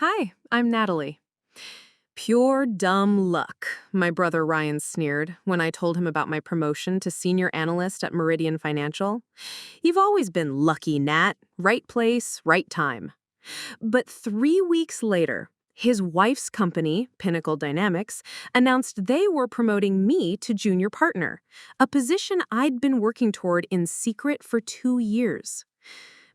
Hi, I'm Natalie. Pure dumb luck, my brother Ryan sneered when I told him about my promotion to senior analyst at Meridian Financial. You've always been lucky, Nat. Right place, right time. But 3 weeks later, his wife's company, Pinnacle Dynamics, announced they were promoting me to junior partner, a position I'd been working toward in secret for 2 years.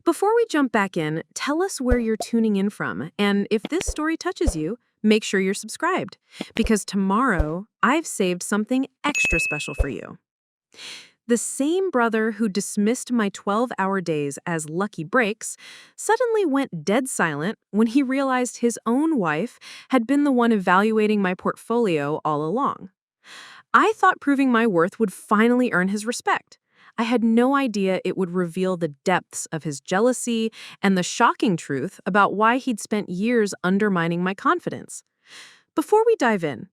Before we jump back in, tell us where you're tuning in from, and if this story touches you, make sure you're subscribed, because tomorrow I've saved something extra special for you. The same brother who dismissed my 12-hour days as lucky breaks suddenly went dead silent when he realized his own wife had been the one evaluating my portfolio all along. I thought proving my worth would finally earn his respect. I had no idea it would reveal the depths of his jealousy and the shocking truth about why he'd spent years undermining my confidence. Before we dive in,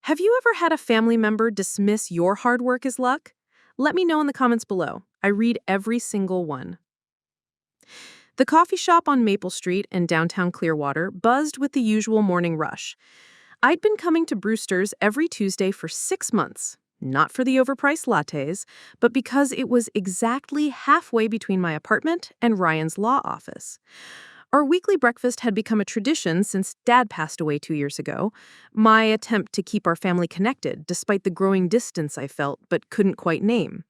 have you ever had a family member dismiss your hard work as luck? Let me know in the comments below. I read every single one. The coffee shop on Maple Street in downtown Clearwater buzzed with the usual morning rush. I'd been coming to Brewster's every Tuesday for 6 months. Not for the overpriced lattes, but because it was exactly halfway between my apartment and Ryan's law office. Our weekly breakfast had become a tradition since Dad passed away 2 years ago, my attempt to keep our family connected despite the growing distance I felt but couldn't quite name.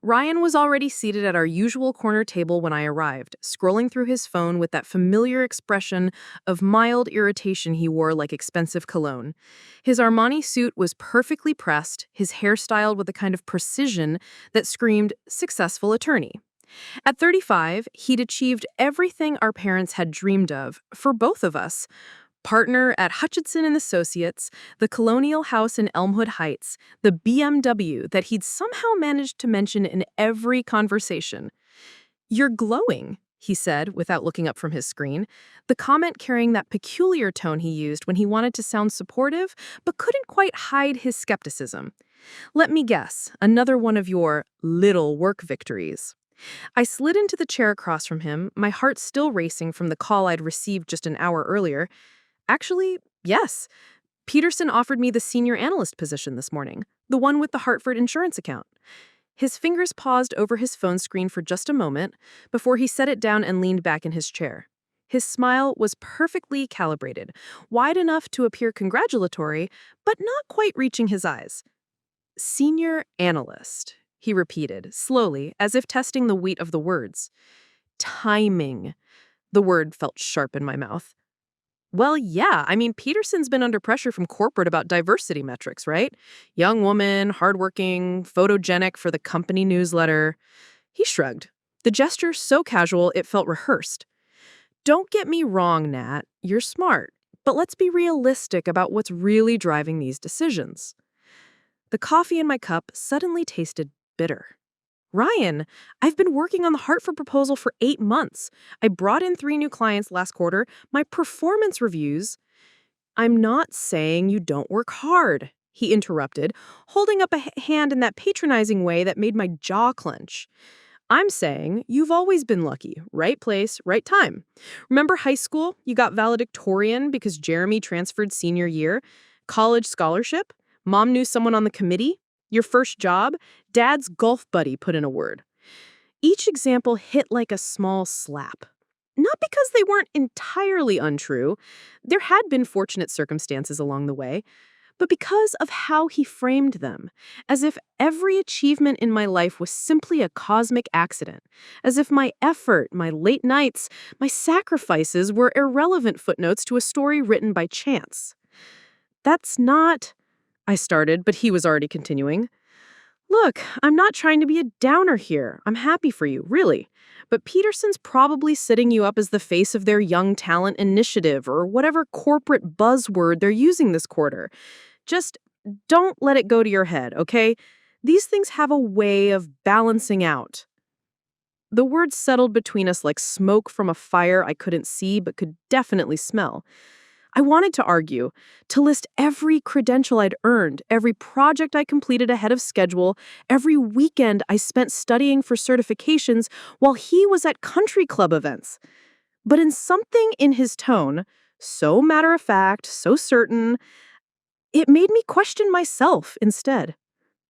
Ryan was already seated at our usual corner table when I arrived, scrolling through his phone with that familiar expression of mild irritation he wore like expensive cologne. His Armani suit was perfectly pressed, his hair styled with a kind of precision that screamed successful attorney. At 35, he'd achieved everything our parents had dreamed of for both of us. Partner at Hutchinson and Associates, the colonial house in Elmwood Heights, the BMW that he'd somehow managed to mention in every conversation. "You're glowing," he said without looking up from his screen, the comment carrying that peculiar tone he used when he wanted to sound supportive but couldn't quite hide his skepticism. Let me guess, another one of your little work victories. I slid into the chair across from him, my heart still racing from the call I'd received just an hour earlier. Actually, yes. Peterson offered me the senior analyst position this morning, the one with the Hartford insurance account. His fingers paused over his phone screen for just a moment before he set it down and leaned back in his chair. His smile was perfectly calibrated, wide enough to appear congratulatory, but not quite reaching his eyes. "Senior analyst," he repeated, slowly, as if testing the weight of the words. "Timing." The word felt sharp in my mouth. Well, yeah, Peterson's been under pressure from corporate about diversity metrics, right? Young woman, hardworking, photogenic for the company newsletter. He shrugged, the gesture so casual it felt rehearsed. "Don't get me wrong, Nat, you're smart, but let's be realistic about what's really driving these decisions." The coffee in my cup suddenly tasted bitter. "Ryan, I've been working on the Hartford proposal for 8 months. I brought in 3 new clients last quarter. My performance reviews—" "I'm not saying you don't work hard," he interrupted, holding up a hand in that patronizing way that made my jaw clench. "I'm saying you've always been lucky. Right place, right time. Remember high school? You got valedictorian because Jeremy transferred senior year. College scholarship? Mom knew someone on the committee. Your first job? Dad's golf buddy put in a word." Each example hit like a small slap. Not because they weren't entirely untrue. There had been fortunate circumstances along the way, but because of how he framed them, as if every achievement in my life was simply a cosmic accident, as if my effort, my late nights, my sacrifices were irrelevant footnotes to a story written by chance. "That's not—" I started, but he was already continuing. "Look, I'm not trying to be a downer here. I'm happy for you, really. But Peterson's probably setting you up as the face of their young talent initiative or whatever corporate buzzword they're using this quarter. Just don't let it go to your head, okay? These things have a way of balancing out." The words settled between us like smoke from a fire I couldn't see but could definitely smell. I wanted to argue, to list every credential I'd earned, every project I completed ahead of schedule, every weekend I spent studying for certifications while he was at country club events. But in something in his tone, so matter-of-fact, so certain, it made me question myself instead.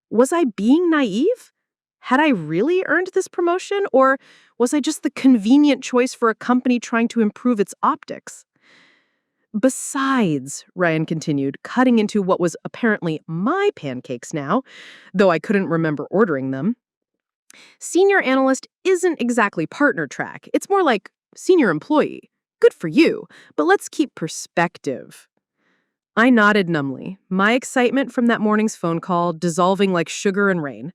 Was I being naive? Had I really earned this promotion, or was I just the convenient choice for a company trying to improve its optics? Besides, Ryan continued, cutting into what was apparently my pancakes now, though I couldn't remember ordering them, senior analyst isn't exactly partner track. It's more like senior employee. Good for you, but let's keep perspective. I nodded numbly, my excitement from that morning's phone call dissolving like sugar and rain.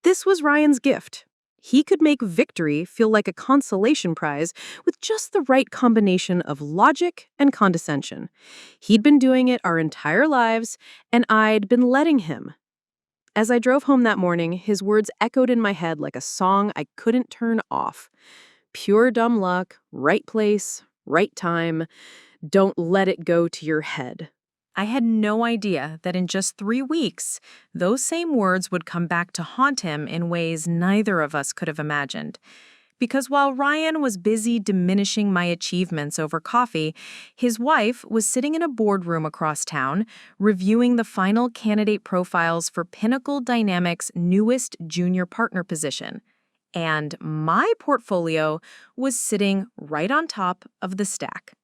This was Ryan's gift. He could make victory feel like a consolation prize with just the right combination of logic and condescension. He'd been doing it our entire lives, and I'd been letting him. As I drove home that morning, his words echoed in my head like a song I couldn't turn off. Pure dumb luck, right place, right time. Don't let it go to your head. I had no idea that in just 3 weeks, those same words would come back to haunt him in ways neither of us could have imagined. Because while Ryan was busy diminishing my achievements over coffee, his wife was sitting in a boardroom across town, reviewing the final candidate profiles for Pinnacle Dynamics' newest junior partner position. And my portfolio was sitting right on top of the stack.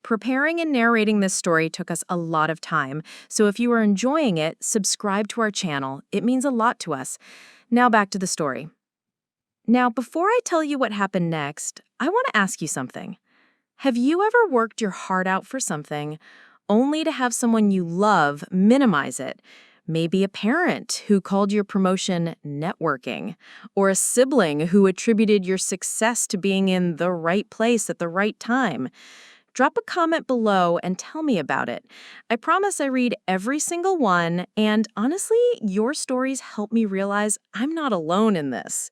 Preparing and narrating this story took us a lot of time, so if you are enjoying it, subscribe to our channel. It means a lot to us. Now back to the story. Now, before I tell you what happened next, I want to ask you something. Have you ever worked your heart out for something, only to have someone you love minimize it? Maybe a parent who called your promotion networking, or a sibling who attributed your success to being in the right place at the right time. Drop a comment below and tell me about it. I promise I read every single one, and honestly, your stories help me realize I'm not alone in this.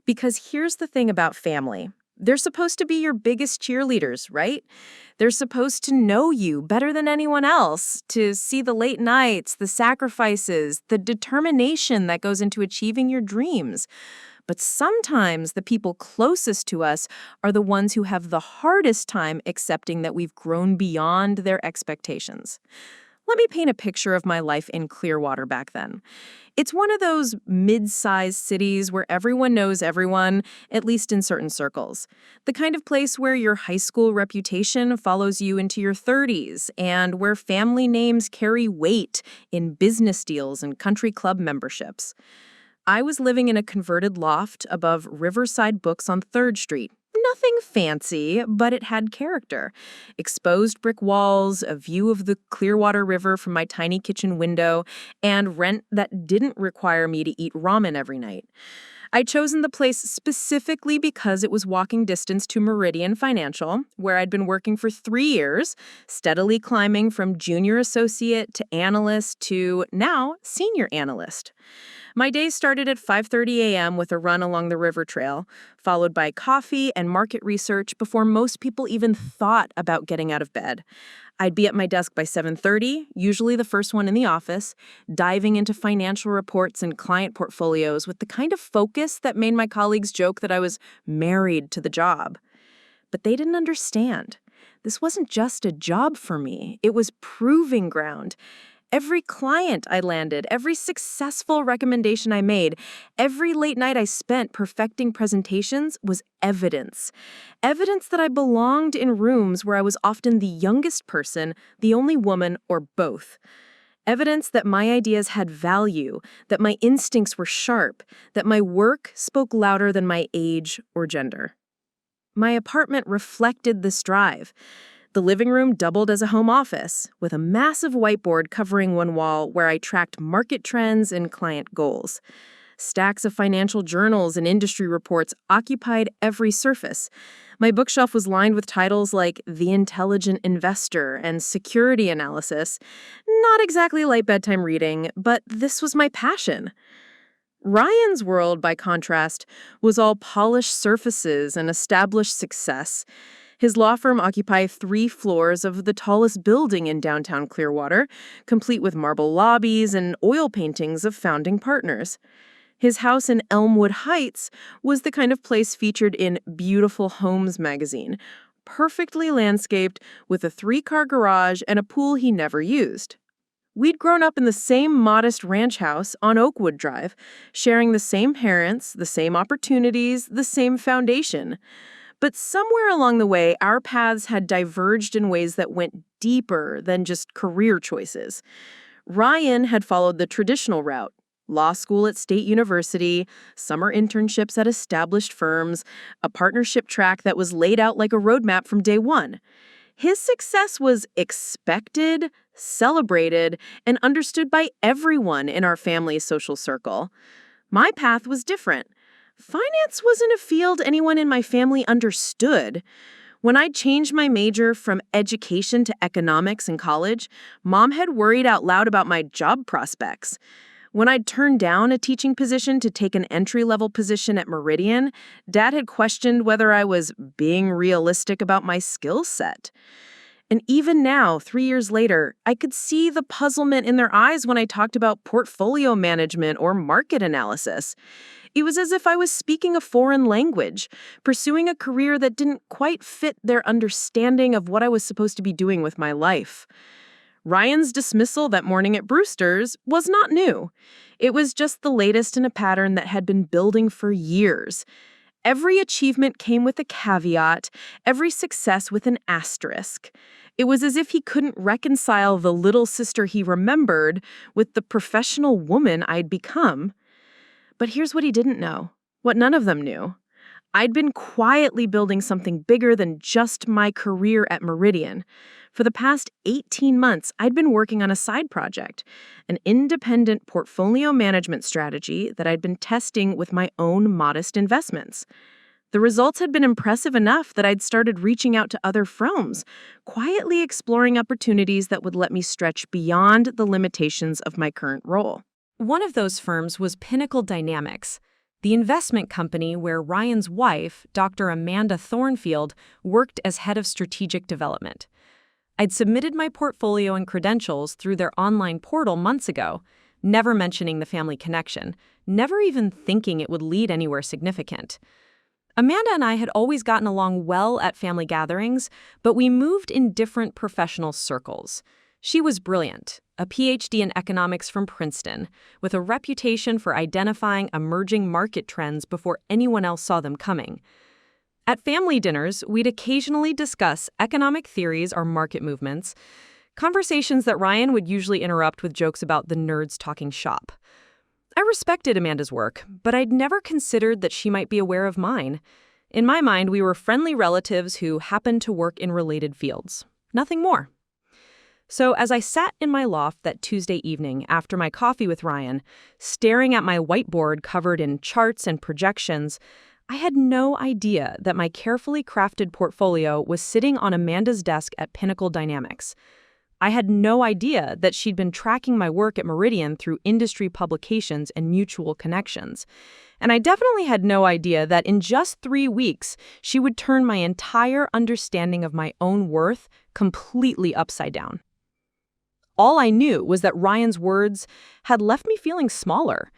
Because here's the thing about family. They're supposed to be your biggest cheerleaders, right? They're supposed to know you better than anyone else, to see the late nights, the sacrifices, the determination that goes into achieving your dreams. But sometimes the people closest to us are the ones who have the hardest time accepting that we've grown beyond their expectations. Let me paint a picture of my life in Clearwater back then. It's one of those mid-sized cities where everyone knows everyone, at least in certain circles. The kind of place where your high school reputation follows you into your 30s, and where family names carry weight in business deals and country club memberships. I was living in a converted loft above Riverside Books on 3rd Street. Nothing fancy, but it had character. Exposed brick walls, a view of the Clearwater River from my tiny kitchen window, and rent that didn't require me to eat ramen every night. I'd chosen the place specifically because it was walking distance to Meridian Financial, where I'd been working for 3 years, steadily climbing from junior associate to analyst to now senior analyst. My days started at 5:30 a.m. with a run along the river trail, followed by coffee and market research before most people even thought about getting out of bed. I'd be at my desk by 7:30, usually the first one in the office, diving into financial reports and client portfolios with the kind of focus that made my colleagues joke that I was married to the job. But they didn't understand. This wasn't just a job for me. It was proving ground. Every client I landed, every successful recommendation I made, every late night I spent perfecting presentations was evidence. Evidence that I belonged in rooms where I was often the youngest person, the only woman, or both. Evidence that my ideas had value, that my instincts were sharp, that my work spoke louder than my age or gender. My apartment reflected this drive. The living room doubled as a home office, with a massive whiteboard covering one wall where I tracked market trends and client goals. Stacks of financial journals and industry reports occupied every surface. My bookshelf was lined with titles like The Intelligent Investor and Security Analysis. Not exactly light bedtime reading, but this was my passion. Ryan's world, by contrast, was all polished surfaces and established success. His law firm occupied 3 floors of the tallest building in downtown Clearwater, complete with marble lobbies and oil paintings of founding partners. His house in Elmwood Heights was the kind of place featured in Beautiful Homes magazine. perfectly landscaped with a 3-car garage and a pool he never used. We'd grown up in the same modest ranch house on Oakwood Drive, sharing the same parents, the same opportunities, the same foundation. But somewhere along the way, our paths had diverged in ways that went deeper than just career choices. Ryan had followed the traditional route: law school at State University, summer internships at established firms, a partnership track that was laid out like a roadmap from day one. His success was expected, celebrated, and understood by everyone in our family's social circle. My path was different. Finance wasn't a field anyone in my family understood. When I changed my major from education to economics in college, Mom had worried out loud about my job prospects. When I'd turned down a teaching position to take an entry-level position at Meridian, Dad had questioned whether I was being realistic about my skill set. And even now, 3 years later, I could see the puzzlement in their eyes when I talked about portfolio management or market analysis. It was as if I was speaking a foreign language, pursuing a career that didn't quite fit their understanding of what I was supposed to be doing with my life. Ryan's dismissal that morning at Brewster's was not new. It was just the latest in a pattern that had been building for years. Every achievement came with a caveat, every success with an asterisk. It was as if he couldn't reconcile the little sister he remembered with the professional woman I'd become. But here's what he didn't know, what none of them knew. I'd been quietly building something bigger than just my career at Meridian. For the past 18 months, I'd been working on a side project, an independent portfolio management strategy that I'd been testing with my own modest investments. The results had been impressive enough that I'd started reaching out to other firms, quietly exploring opportunities that would let me stretch beyond the limitations of my current role. One of those firms was Pinnacle Dynamics, the investment company where Ryan's wife, Dr. Amanda Thornfield, worked as head of strategic development. I'd submitted my portfolio and credentials through their online portal months ago, never mentioning the family connection, never even thinking it would lead anywhere significant. Amanda and I had always gotten along well at family gatherings, but we moved in different professional circles. She was brilliant, a PhD in economics from Princeton, with a reputation for identifying emerging market trends before anyone else saw them coming. At family dinners, we'd occasionally discuss economic theories or market movements, conversations that Ryan would usually interrupt with jokes about the nerds talking shop. I respected Amanda's work, but I'd never considered that she might be aware of mine. In my mind, we were friendly relatives who happened to work in related fields. Nothing more. So as I sat in my loft that Tuesday evening after my coffee with Ryan, staring at my whiteboard covered in charts and projections, I had no idea that my carefully crafted portfolio was sitting on Amanda's desk at Pinnacle Dynamics. I had no idea that she'd been tracking my work at Meridian through industry publications and mutual connections. And I definitely had no idea that in just 3 weeks, she would turn my entire understanding of my own worth completely upside down. All I knew was that Ryan's words had left me feeling smaller,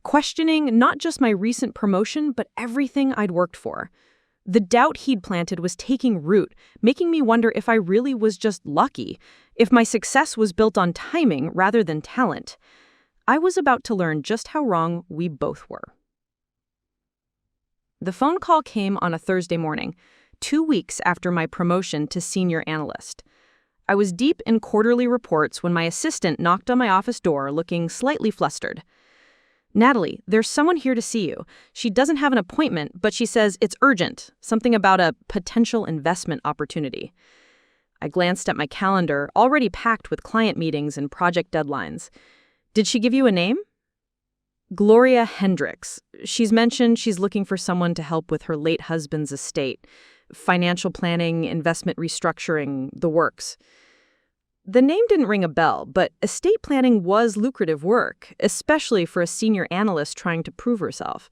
questioning not just my recent promotion, but everything I'd worked for. The doubt he'd planted was taking root, making me wonder if I really was just lucky, if my success was built on timing rather than talent. I was about to learn just how wrong we both were. The phone call came on a Thursday morning, 2 weeks after my promotion to senior analyst. I was deep in quarterly reports when my assistant knocked on my office door looking slightly flustered. "Natalie, there's someone here to see you. She doesn't have an appointment, but she says it's urgent, something about a potential investment opportunity." I glanced at my calendar, already packed with client meetings and project deadlines. "Did she give you a name?" "Gloria Hendricks. She's mentioned she's looking for someone to help with her late husband's estate. Financial planning, investment restructuring, the works." The name didn't ring a bell, but estate planning was lucrative work, especially for a senior analyst trying to prove herself.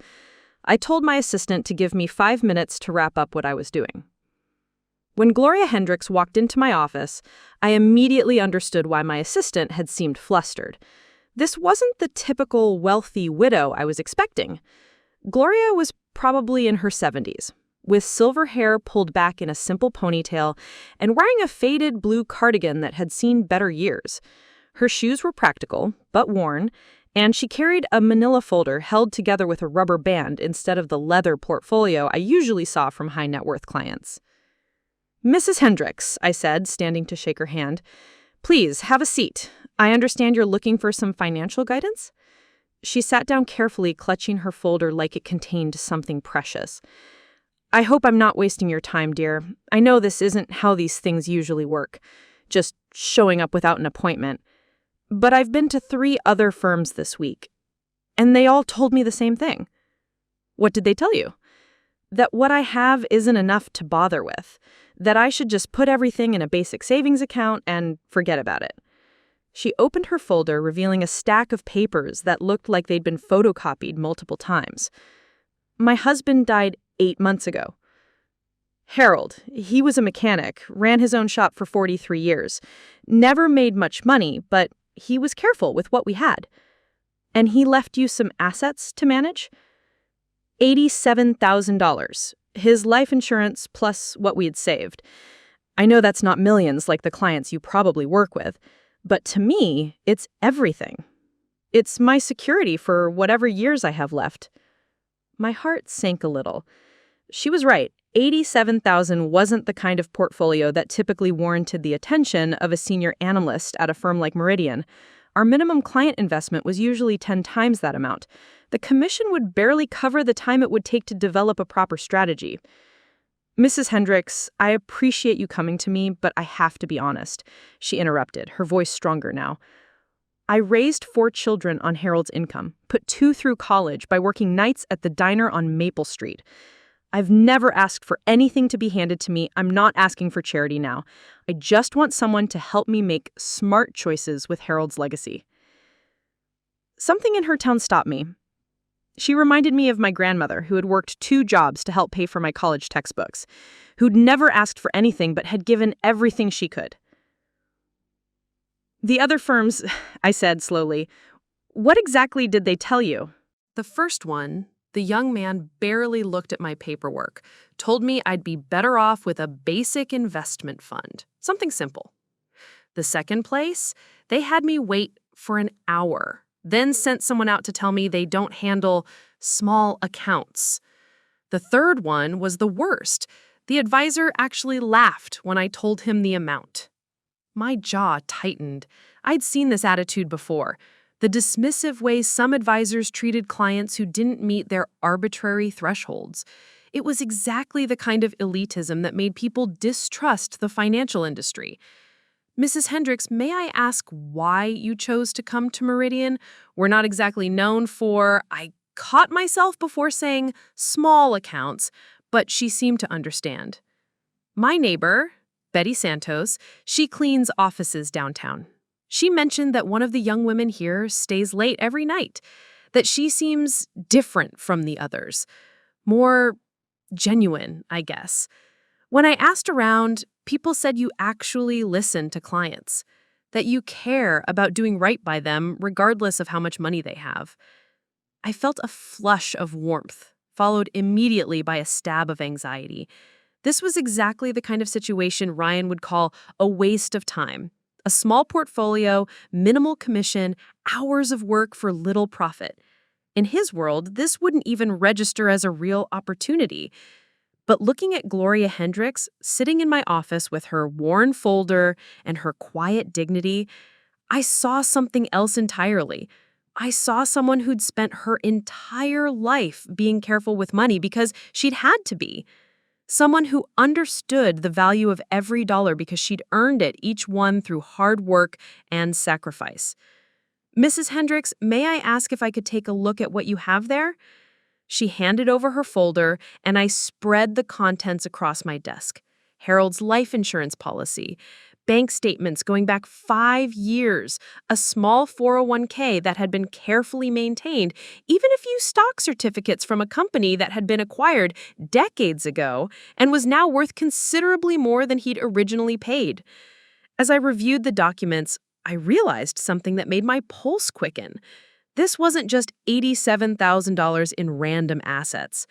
I told my assistant to give me 5 minutes to wrap up what I was doing. When Gloria Hendricks walked into my office, I immediately understood why my assistant had seemed flustered. This wasn't the typical wealthy widow I was expecting. Gloria was probably in her 70s. with silver hair pulled back in a simple ponytail and wearing a faded blue cardigan that had seen better years. Her shoes were practical, but worn, and she carried a manila folder held together with a rubber band instead of the leather portfolio I usually saw from high net worth clients. "Mrs. Hendricks," I said, standing to shake her hand, "please have a seat. I understand you're looking for some financial guidance?" She sat down carefully, clutching her folder like it contained something precious. "I hope I'm not wasting your time, dear. I know this isn't how these things usually work, just showing up without an appointment. But I've been to 3 other firms this week, and they all told me the same thing." "What did they tell you?" "That what I have isn't enough to bother with, that I should just put everything in a basic savings account and forget about it." She opened her folder, revealing a stack of papers that looked like they'd been photocopied multiple times. "My husband died 8 months ago. Harold, he was a mechanic, ran his own shop for 43 years. Never made much money, but he was careful with what we had. And he left you some assets to manage? $87,000. His life insurance plus what we had saved. I know that's not millions like the clients you probably work with, but to me, it's everything. It's my security for whatever years I have left." My heart sank a little. She was right. $87,000 wasn't the kind of portfolio that typically warranted the attention of a senior analyst at a firm like Meridian. Our minimum client investment was usually 10 times that amount. The commission would barely cover the time it would take to develop a proper strategy. "Mrs. Hendricks, I appreciate you coming to me, but I have to be honest," she interrupted, her voice stronger now. "I raised 4 children on Harold's income, put 2 through college by working nights at the diner on Maple Street. I've never asked for anything to be handed to me. I'm not asking for charity now. I just want someone to help me make smart choices with Harold's legacy." Something in her tone stopped me. She reminded me of my grandmother, who had worked 2 jobs to help pay for my college textbooks, who'd never asked for anything but had given everything she could. "The other firms," I said slowly, "what exactly did they tell you?" The first one, the young man barely looked at my paperwork, told me I'd be better off with a basic investment fund, something simple. The second place, they had me wait for an hour, then sent someone out to tell me they don't handle small accounts. The third one was the worst. The advisor actually laughed when I told him the amount. My jaw tightened. I'd seen this attitude before. The dismissive way some advisors treated clients who didn't meet their arbitrary thresholds. It was exactly the kind of elitism that made people distrust the financial industry. "Mrs. Hendricks, may I ask why you chose to come to Meridian? We're not exactly known for—" I caught myself before saying small accounts, but she seemed to understand. "My neighbor, Betty Santos, she cleans offices downtown. She mentioned that one of the young women here stays late every night, that she seems different from the others. More genuine, I guess. When I asked around, people said you actually listen to clients, that you care about doing right by them regardless of how much money they have." I felt a flush of warmth, followed immediately by a stab of anxiety. This was exactly the kind of situation Ryan would call a waste of time. A small portfolio, minimal commission, hours of work for little profit. In his world, this wouldn't even register as a real opportunity. But looking at Gloria Hendricks, sitting in my office with her worn folder and her quiet dignity, I saw something else entirely. I saw someone who'd spent her entire life being careful with money because she'd had to be. Someone who understood the value of every dollar because she'd earned it, each one through hard work and sacrifice. "Mrs. Hendricks, may I ask if I could take a look at what you have there?" She handed over her folder, and I spread the contents across my desk. Harold's life insurance policy, bank statements going back 5 years, a small 401k that had been carefully maintained, even a few stock certificates from a company that had been acquired decades ago and was now worth considerably more than he'd originally paid. As I reviewed the documents, I realized something that made my pulse quicken. This wasn't just $87,000 in random assets.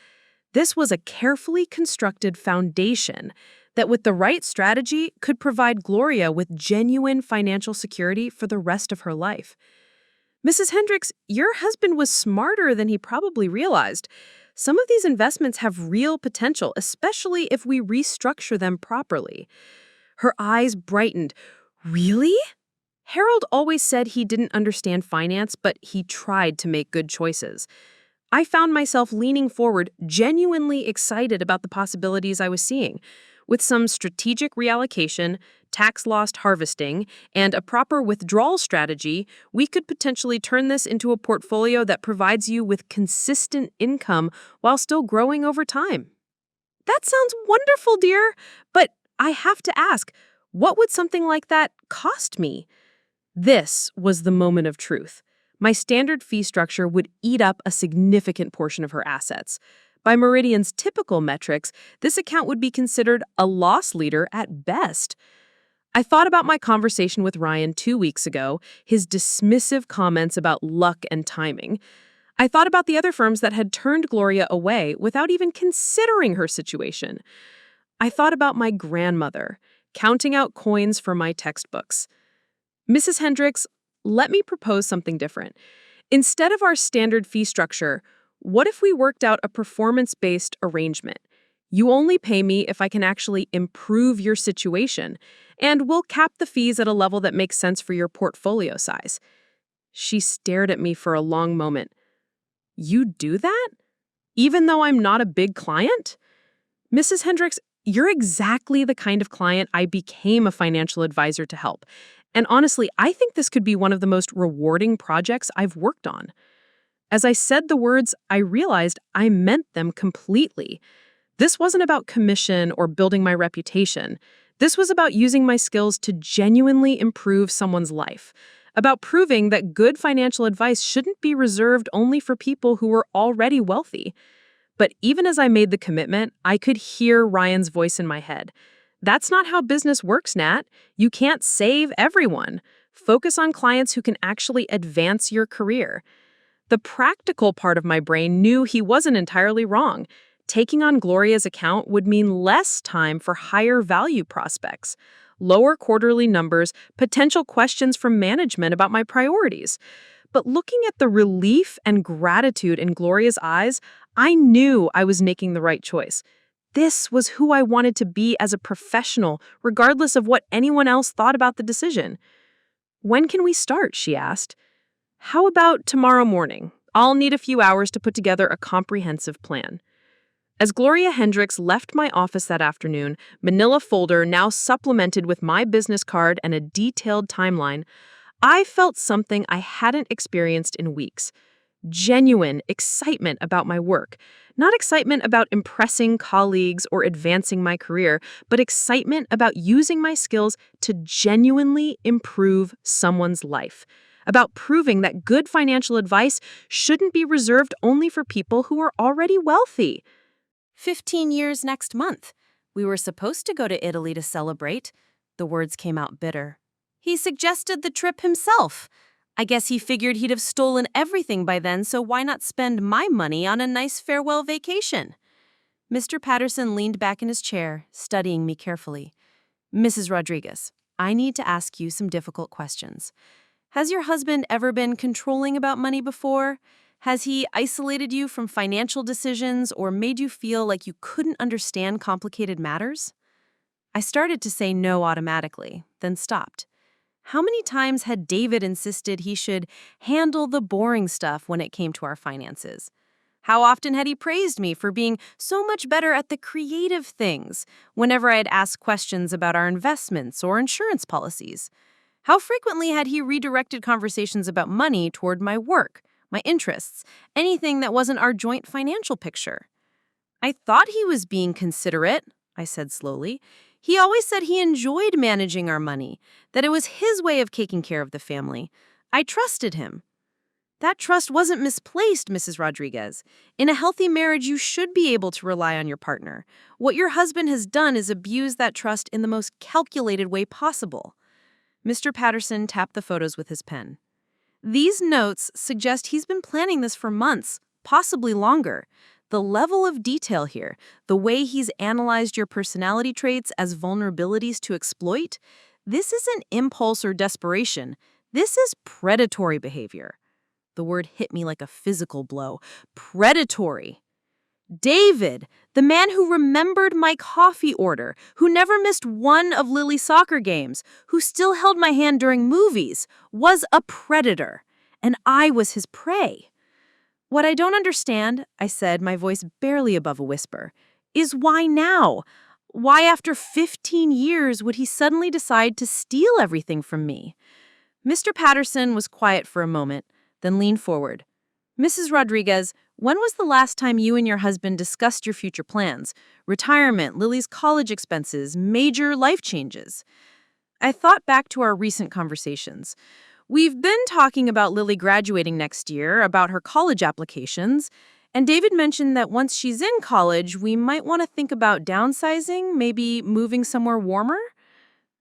This was a carefully constructed foundation that, with the right strategy, could provide Gloria with genuine financial security for the rest of her life. Mrs. Hendricks, your husband was smarter than he probably realized. Some of these investments have real potential, especially if we restructure them properly. Her eyes brightened. Really? Harold always said he didn't understand finance, but he tried to make good choices. I found myself leaning forward, genuinely excited about the possibilities I was seeing. With some strategic reallocation, tax loss harvesting, and a proper withdrawal strategy, we could potentially turn this into a portfolio that provides you with consistent income while still growing over time. That sounds wonderful, dear, but I have to ask, what would something like that cost me? This was the moment of truth. My standard fee structure would eat up a significant portion of her assets. By Meridian's typical metrics, this account would be considered a loss leader at best. I thought about my conversation with Ryan 2 weeks ago, his dismissive comments about luck and timing. I thought about the other firms that had turned Gloria away without even considering her situation. I thought about my grandmother, counting out coins for my textbooks. Mrs. Hendricks, let me propose something different. Instead of our standard fee structure, what if we worked out a performance-based arrangement? You only pay me if I can actually improve your situation, and we'll cap the fees at a level that makes sense for your portfolio size. She stared at me for a long moment. You do that? Even though I'm not a big client? Mrs. Hendricks, you're exactly the kind of client I became a financial advisor to help. And honestly, I think this could be one of the most rewarding projects I've worked on. As I said the words, I realized I meant them completely. This wasn't about commission or building my reputation. This was about using my skills to genuinely improve someone's life, about proving that good financial advice shouldn't be reserved only for people who were already wealthy. But even as I made the commitment, I could hear Ryan's voice in my head. That's not how business works, Nat. You can't save everyone. Focus on clients who can actually advance your career. The practical part of my brain knew he wasn't entirely wrong. Taking on Gloria's account would mean less time for higher value prospects, lower quarterly numbers, potential questions from management about my priorities. But looking at the relief and gratitude in Gloria's eyes, I knew I was making the right choice. This was who I wanted to be as a professional, regardless of what anyone else thought about the decision. When can we start? She asked. How about tomorrow morning? I'll need a few hours to put together a comprehensive plan. As Gloria Hendricks left my office that afternoon, manila folder now supplemented with my business card and a detailed timeline, I felt something I hadn't experienced in weeks. Genuine excitement about my work. Not excitement about impressing colleagues or advancing my career, but excitement about using my skills to genuinely improve someone's life. About proving that good financial advice shouldn't be reserved only for people who are already wealthy. 15 years next month. We were supposed to go to Italy to celebrate. The words came out bitter. He suggested the trip himself. I guess he figured he'd have stolen everything by then, so why not spend my money on a nice farewell vacation? Mr. Patterson leaned back in his chair, studying me carefully. Mrs. Rodriguez, I need to ask you some difficult questions. Has your husband ever been controlling about money before? Has he isolated you from financial decisions or made you feel like you couldn't understand complicated matters? I started to say no automatically, then stopped. How many times had David insisted he should handle the boring stuff when it came to our finances? How often had he praised me for being so much better at the creative things whenever I had asked questions about our investments or insurance policies? How frequently had he redirected conversations about money toward my work, my interests, anything that wasn't our joint financial picture? I thought he was being considerate, I said slowly. He always said he enjoyed managing our money, that it was his way of taking care of the family. I trusted him. That trust wasn't misplaced, Mrs. Rodriguez. In a healthy marriage, you should be able to rely on your partner. What your husband has done is abuse that trust in the most calculated way possible. Mr. Patterson tapped the photos with his pen. These notes suggest he's been planning this for months, possibly longer. The the level of detail here, the way he's analyzed your personality traits as vulnerabilities to exploit, this isn't impulse or desperation. This is predatory behavior. The word hit me like a physical blow. Predatory. David, the man who remembered my coffee order, who never missed one of Lily's soccer games, who still held my hand during movies, was a predator, and I was his prey. What I don't understand, I said, my voice barely above a whisper, is why now? Why after 15 years would he suddenly decide to steal everything from me? Mr. Patterson was quiet for a moment, then leaned forward. Mrs. Rodriguez, when was the last time you and your husband discussed your future plans? Retirement, Lily's college expenses, major life changes? I thought back to our recent conversations. We've been talking about Lily graduating next year, about her college applications, and David mentioned that once she's in college, we might want to think about downsizing, maybe moving somewhere warmer.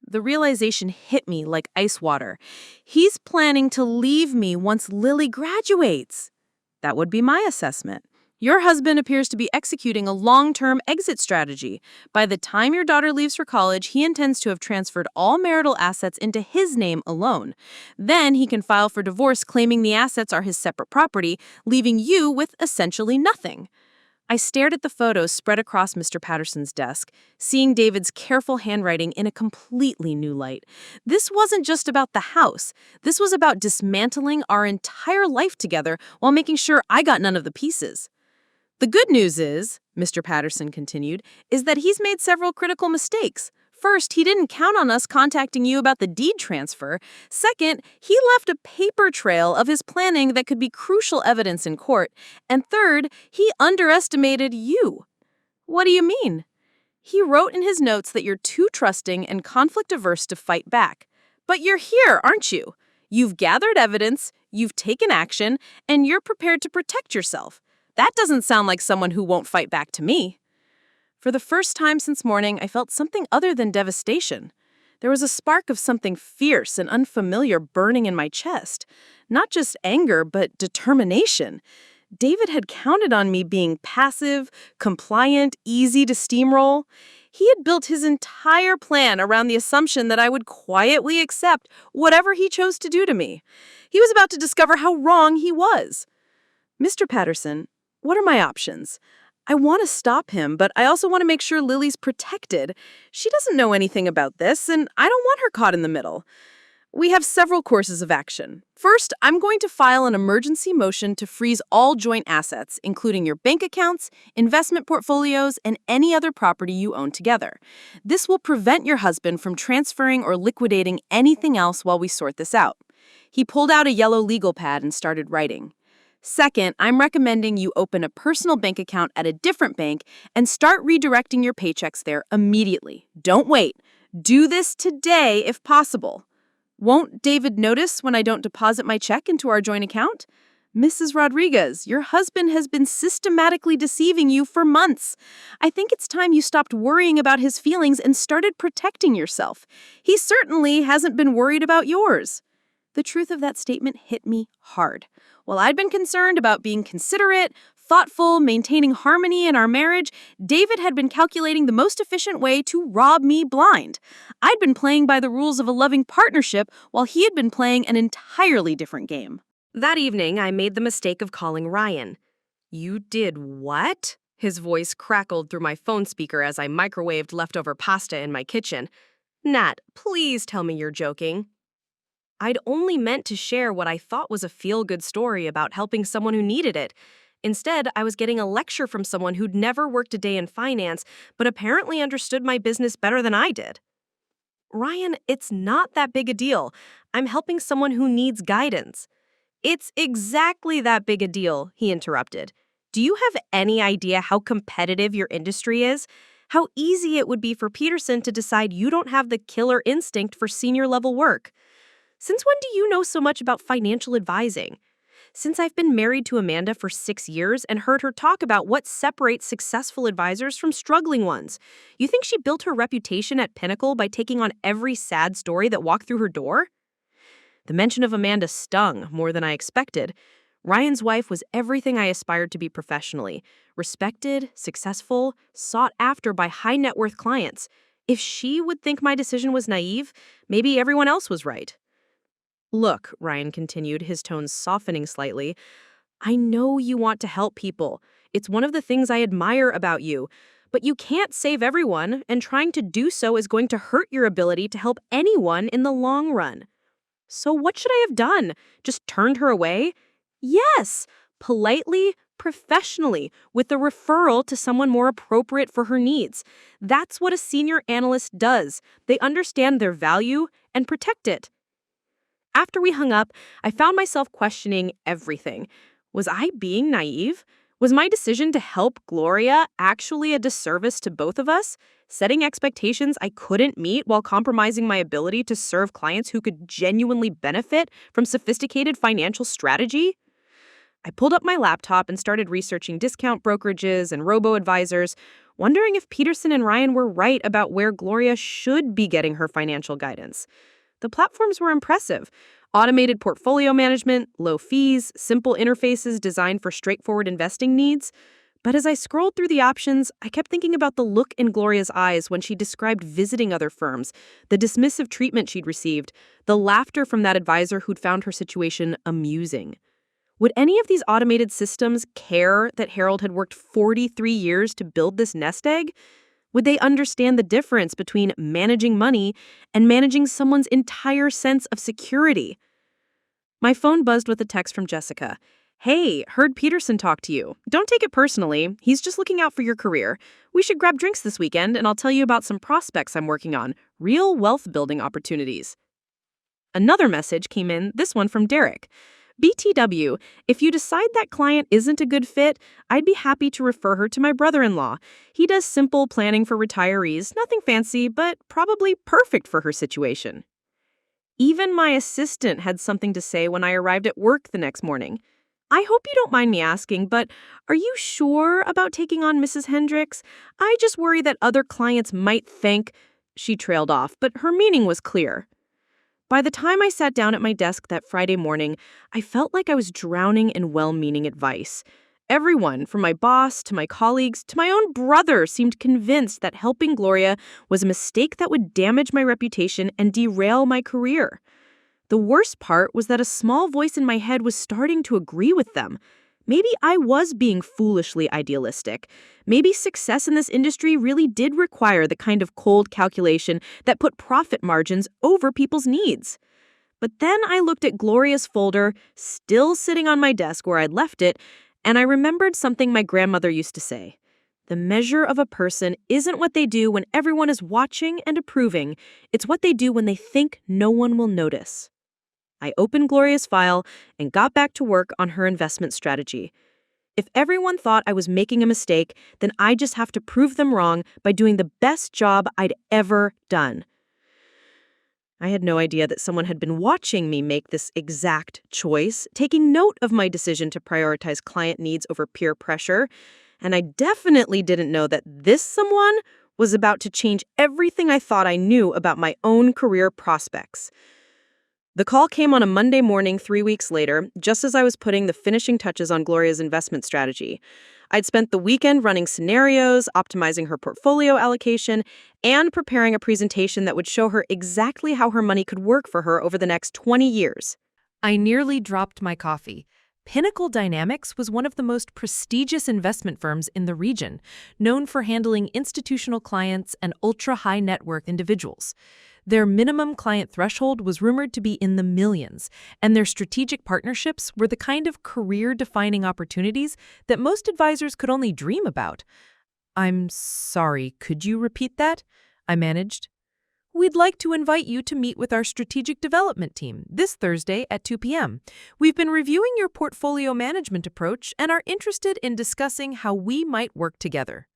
The realization hit me like ice water. He's planning to leave me once Lily graduates. That would be my assessment. Your husband appears to be executing a long-term exit strategy. By the time your daughter leaves for college, he intends to have transferred all marital assets into his name alone. Then he can file for divorce claiming the assets are his separate property, leaving you with essentially nothing. I stared at the photos spread across Mr. Patterson's desk, seeing David's careful handwriting in a completely new light. This wasn't just about the house. This was about dismantling our entire life together while making sure I got none of the pieces. The good news is, Mr. Patterson continued, is that he's made several critical mistakes. First, he didn't count on us contacting you about the deed transfer. Second, he left a paper trail of his planning that could be crucial evidence in court. And third, he underestimated you. What do you mean? He wrote in his notes that you're too trusting and conflict-averse to fight back. But you're here, aren't you? You've gathered evidence, you've taken action, and you're prepared to protect yourself. That doesn't sound like someone who won't fight back to me. For the first time since morning, I felt something other than devastation. There was a spark of something fierce and unfamiliar burning in my chest. Not just anger, but determination. David had counted on me being passive, compliant, easy to steamroll. He had built his entire plan around the assumption that I would quietly accept whatever he chose to do to me. He was about to discover how wrong he was. Mr. Patterson, what are my options? I want to stop him, but I also want to make sure Lily's protected. She doesn't know anything about this, and I don't want her caught in the middle. We have several courses of action. First, I'm going to file an emergency motion to freeze all joint assets, including your bank accounts, investment portfolios, and any other property you own together. This will prevent your husband from transferring or liquidating anything else while we sort this out. He pulled out a yellow legal pad and started writing. Second, I'm recommending you open a personal bank account at a different bank and start redirecting your paychecks there immediately. Don't wait. Do this today if possible. Won't David notice when I don't deposit my check into our joint account? Mrs. Rodriguez, your husband has been systematically deceiving you for months. I think it's time you stopped worrying about his feelings and started protecting yourself. He certainly hasn't been worried about yours. The truth of that statement hit me hard. While I'd been concerned about being considerate, thoughtful, maintaining harmony in our marriage, David had been calculating the most efficient way to rob me blind. I'd been playing by the rules of a loving partnership while he had been playing an entirely different game. That evening, I made the mistake of calling Ryan. "You did what?" His voice crackled through my phone speaker as I microwaved leftover pasta in my kitchen. "Nat, please tell me you're joking." I'd only meant to share what I thought was a feel-good story about helping someone who needed it. Instead, I was getting a lecture from someone who'd never worked a day in finance, but apparently understood my business better than I did. "Ryan, it's not that big a deal. I'm helping someone who needs guidance." "It's exactly that big a deal," he interrupted. "Do you have any idea how competitive your industry is? How easy it would be for Peterson to decide you don't have the killer instinct for senior-level work? Since when do you know so much about financial advising? Since I've been married to Amanda for 6 years and heard her talk about what separates successful advisors from struggling ones. You think she built her reputation at Pinnacle by taking on every sad story that walked through her door?" The mention of Amanda stung more than I expected. Ryan's wife was everything I aspired to be professionally: respected, successful, sought after by high net worth clients. If she would think my decision was naive, maybe everyone else was right. Look, Ryan continued, his tone softening slightly, I know you want to help people. It's one of the things I admire about you. But you can't save everyone, and trying to do so is going to hurt your ability to help anyone in the long run. So what should I have done? Just turned her away? Yes, politely, professionally, with a referral to someone more appropriate for her needs. That's what a senior analyst does. They understand their value and protect it. After we hung up, I found myself questioning everything. Was I being naive? Was my decision to help Gloria actually a disservice to both of us, setting expectations I couldn't meet while compromising my ability to serve clients who could genuinely benefit from sophisticated financial strategy? I pulled up my laptop and started researching discount brokerages and robo-advisors, wondering if Peterson and Ryan were right about where Gloria should be getting her financial guidance. The platforms were impressive. Automated portfolio management, low fees, simple interfaces designed for straightforward investing needs. But as I scrolled through the options, I kept thinking about the look in Gloria's eyes when she described visiting other firms, the dismissive treatment she'd received, the laughter from that advisor who'd found her situation amusing. Would any of these automated systems care that Harold had worked 43 years to build this nest egg? Would they understand the difference between managing money and managing someone's entire sense of security? My phone buzzed with a text from Jessica. Hey, heard Peterson talk to you. Don't take it personally. He's just looking out for your career. We should grab drinks this weekend, and I'll tell you about some prospects I'm working on, real wealth-building opportunities. Another message came in, this one from Derek. BTW, if you decide that client isn't a good fit, I'd be happy to refer her to my brother-in-law. He does simple planning for retirees, nothing fancy, but probably perfect for her situation. Even my assistant had something to say when I arrived at work the next morning. I hope you don't mind me asking, but are you sure about taking on Mrs. Hendricks? I just worry that other clients might think... She trailed off, but her meaning was clear. By the time I sat down at my desk that Friday morning, I felt like I was drowning in well-meaning advice. Everyone, from my boss to my colleagues to my own brother, seemed convinced that helping Gloria was a mistake that would damage my reputation and derail my career. The worst part was that a small voice in my head was starting to agree with them. Maybe I was being foolishly idealistic. Maybe success in this industry really did require the kind of cold calculation that put profit margins over people's needs. But then I looked at Gloria's folder, still sitting on my desk where I'd left it, and I remembered something my grandmother used to say. The measure of a person isn't what they do when everyone is watching and approving. It's what they do when they think no one will notice. I opened Gloria's file and got back to work on her investment strategy. If everyone thought I was making a mistake, then I just have to prove them wrong by doing the best job I'd ever done. I had no idea that someone had been watching me make this exact choice, taking note of my decision to prioritize client needs over peer pressure, and I definitely didn't know that this someone was about to change everything I thought I knew about my own career prospects. The call came on a Monday morning 3 weeks later, just as I was putting the finishing touches on Gloria's investment strategy. I'd spent the weekend running scenarios, optimizing her portfolio allocation, and preparing a presentation that would show her exactly how her money could work for her over the next 20 years. I nearly dropped my coffee. Pinnacle Dynamics was one of the most prestigious investment firms in the region, known for handling institutional clients and ultra-high net worth individuals. Their minimum client threshold was rumored to be in the millions, and their strategic partnerships were the kind of career-defining opportunities that most advisors could only dream about. I'm sorry, could you repeat that? I managed. We'd like to invite you to meet with our strategic development team this Thursday at 2 p.m. We've been reviewing your portfolio management approach and are interested in discussing how we might work together.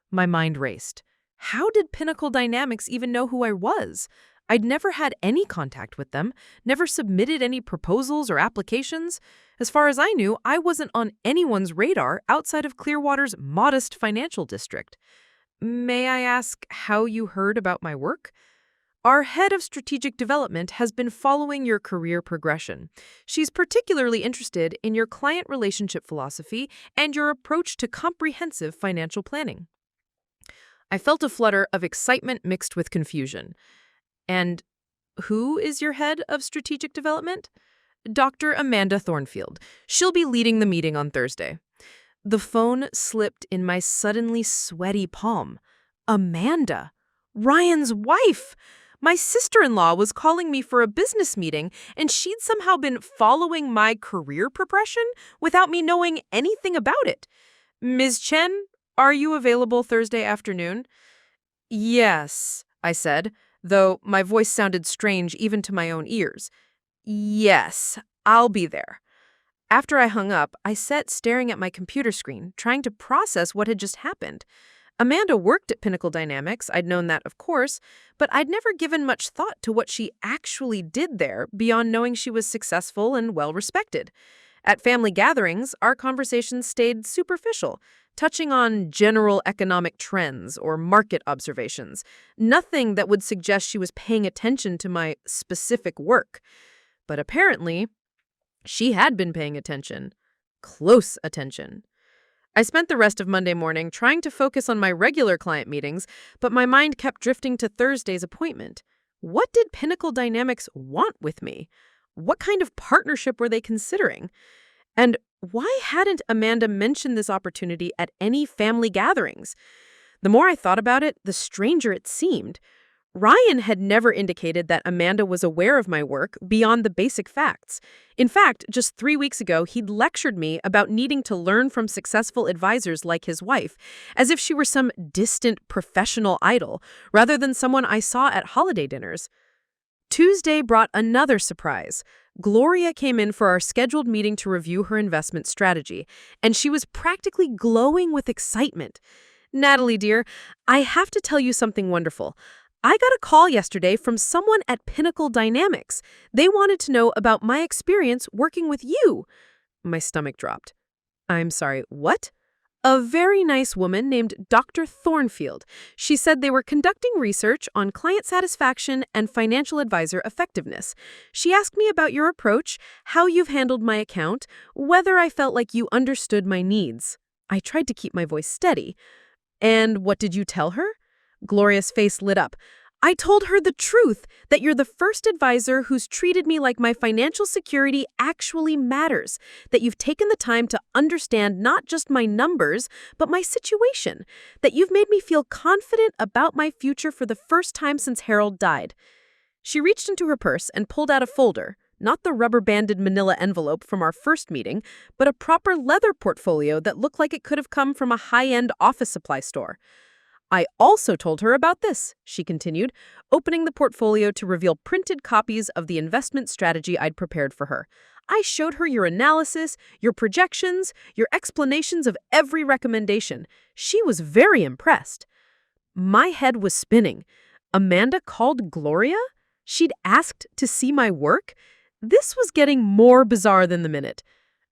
My mind raced. How did Pinnacle Dynamics even know who I was? I'd never had any contact with them, never submitted any proposals or applications. As far as I knew, I wasn't on anyone's radar outside of Clearwater's modest financial district. May I ask how you heard about my work? Our head of strategic development has been following your career progression. She's particularly interested in your client relationship philosophy and your approach to comprehensive financial planning. I felt a flutter of excitement mixed with confusion. And who is your head of strategic development? Dr. Amanda Thornfield. She'll be leading the meeting on Thursday. The phone slipped in my suddenly sweaty palm. Amanda, Ryan's wife! My sister-in-law was calling me for a business meeting, and she'd somehow been following my career progression without me knowing anything about it. Ms. Chen, are you available Thursday afternoon? Yes, I said, though my voice sounded strange even to my own ears. Yes, I'll be there. After I hung up, I sat staring at my computer screen, trying to process what had just happened. Amanda worked at Pinnacle Dynamics, I'd known that, of course, but I'd never given much thought to what she actually did there beyond knowing she was successful and well-respected. At family gatherings, our conversations stayed superficial, touching on general economic trends or market observations, nothing that would suggest she was paying attention to my specific work. But apparently, she had been paying attention. Close attention. I spent the rest of Monday morning trying to focus on my regular client meetings, but my mind kept drifting to Thursday's appointment. What did Pinnacle Dynamics want with me? What kind of partnership were they considering? And why hadn't Amanda mentioned this opportunity at any family gatherings? The more I thought about it, the stranger it seemed. Ryan had never indicated that Amanda was aware of my work beyond the basic facts. In fact, just 3 weeks ago, he'd lectured me about needing to learn from successful advisors like his wife, as if she were some distant professional idol, rather than someone I saw at holiday dinners. Tuesday brought another surprise. Gloria came in for our scheduled meeting to review her investment strategy, and she was practically glowing with excitement. Natalie, dear, I have to tell you something wonderful. I got a call yesterday from someone at Pinnacle Dynamics. They wanted to know about my experience working with you. My stomach dropped. I'm sorry, what? A very nice woman named Dr. Thornfield. She said they were conducting research on client satisfaction and financial advisor effectiveness. She asked me about your approach, how you've handled my account, whether I felt like you understood my needs. I tried to keep my voice steady. And what did you tell her? Gloria's face lit up. I told her the truth, that you're the first advisor who's treated me like my financial security actually matters, that you've taken the time to understand not just my numbers, but my situation, that you've made me feel confident about my future for the first time since Harold died. She reached into her purse and pulled out a folder, not the rubber-banded manila envelope from our first meeting, but a proper leather portfolio that looked like it could have come from a high-end office supply store. I also told her about this, she continued, opening the portfolio to reveal printed copies of the investment strategy I'd prepared for her. I showed her your analysis, your projections, your explanations of every recommendation. She was very impressed. My head was spinning. Amanda called Gloria? She'd asked to see my work? This was getting more bizarre than the minute.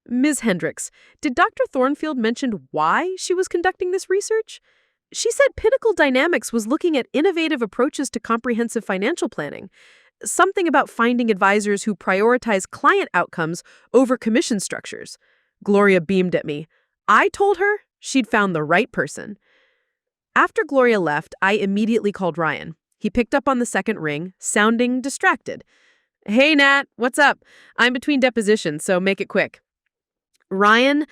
Ms. Hendricks, did Dr. Thornfield mention why she was conducting this research? She said Pinnacle Dynamics was looking at innovative approaches to comprehensive financial planning. Something about finding advisors who prioritize client outcomes over commission structures. Gloria beamed at me. I told her she'd found the right person. After Gloria left, I immediately called Ryan. He picked up on the second ring, sounding distracted. Hey, Nat, what's up? I'm between depositions, so make it quick. Ryan,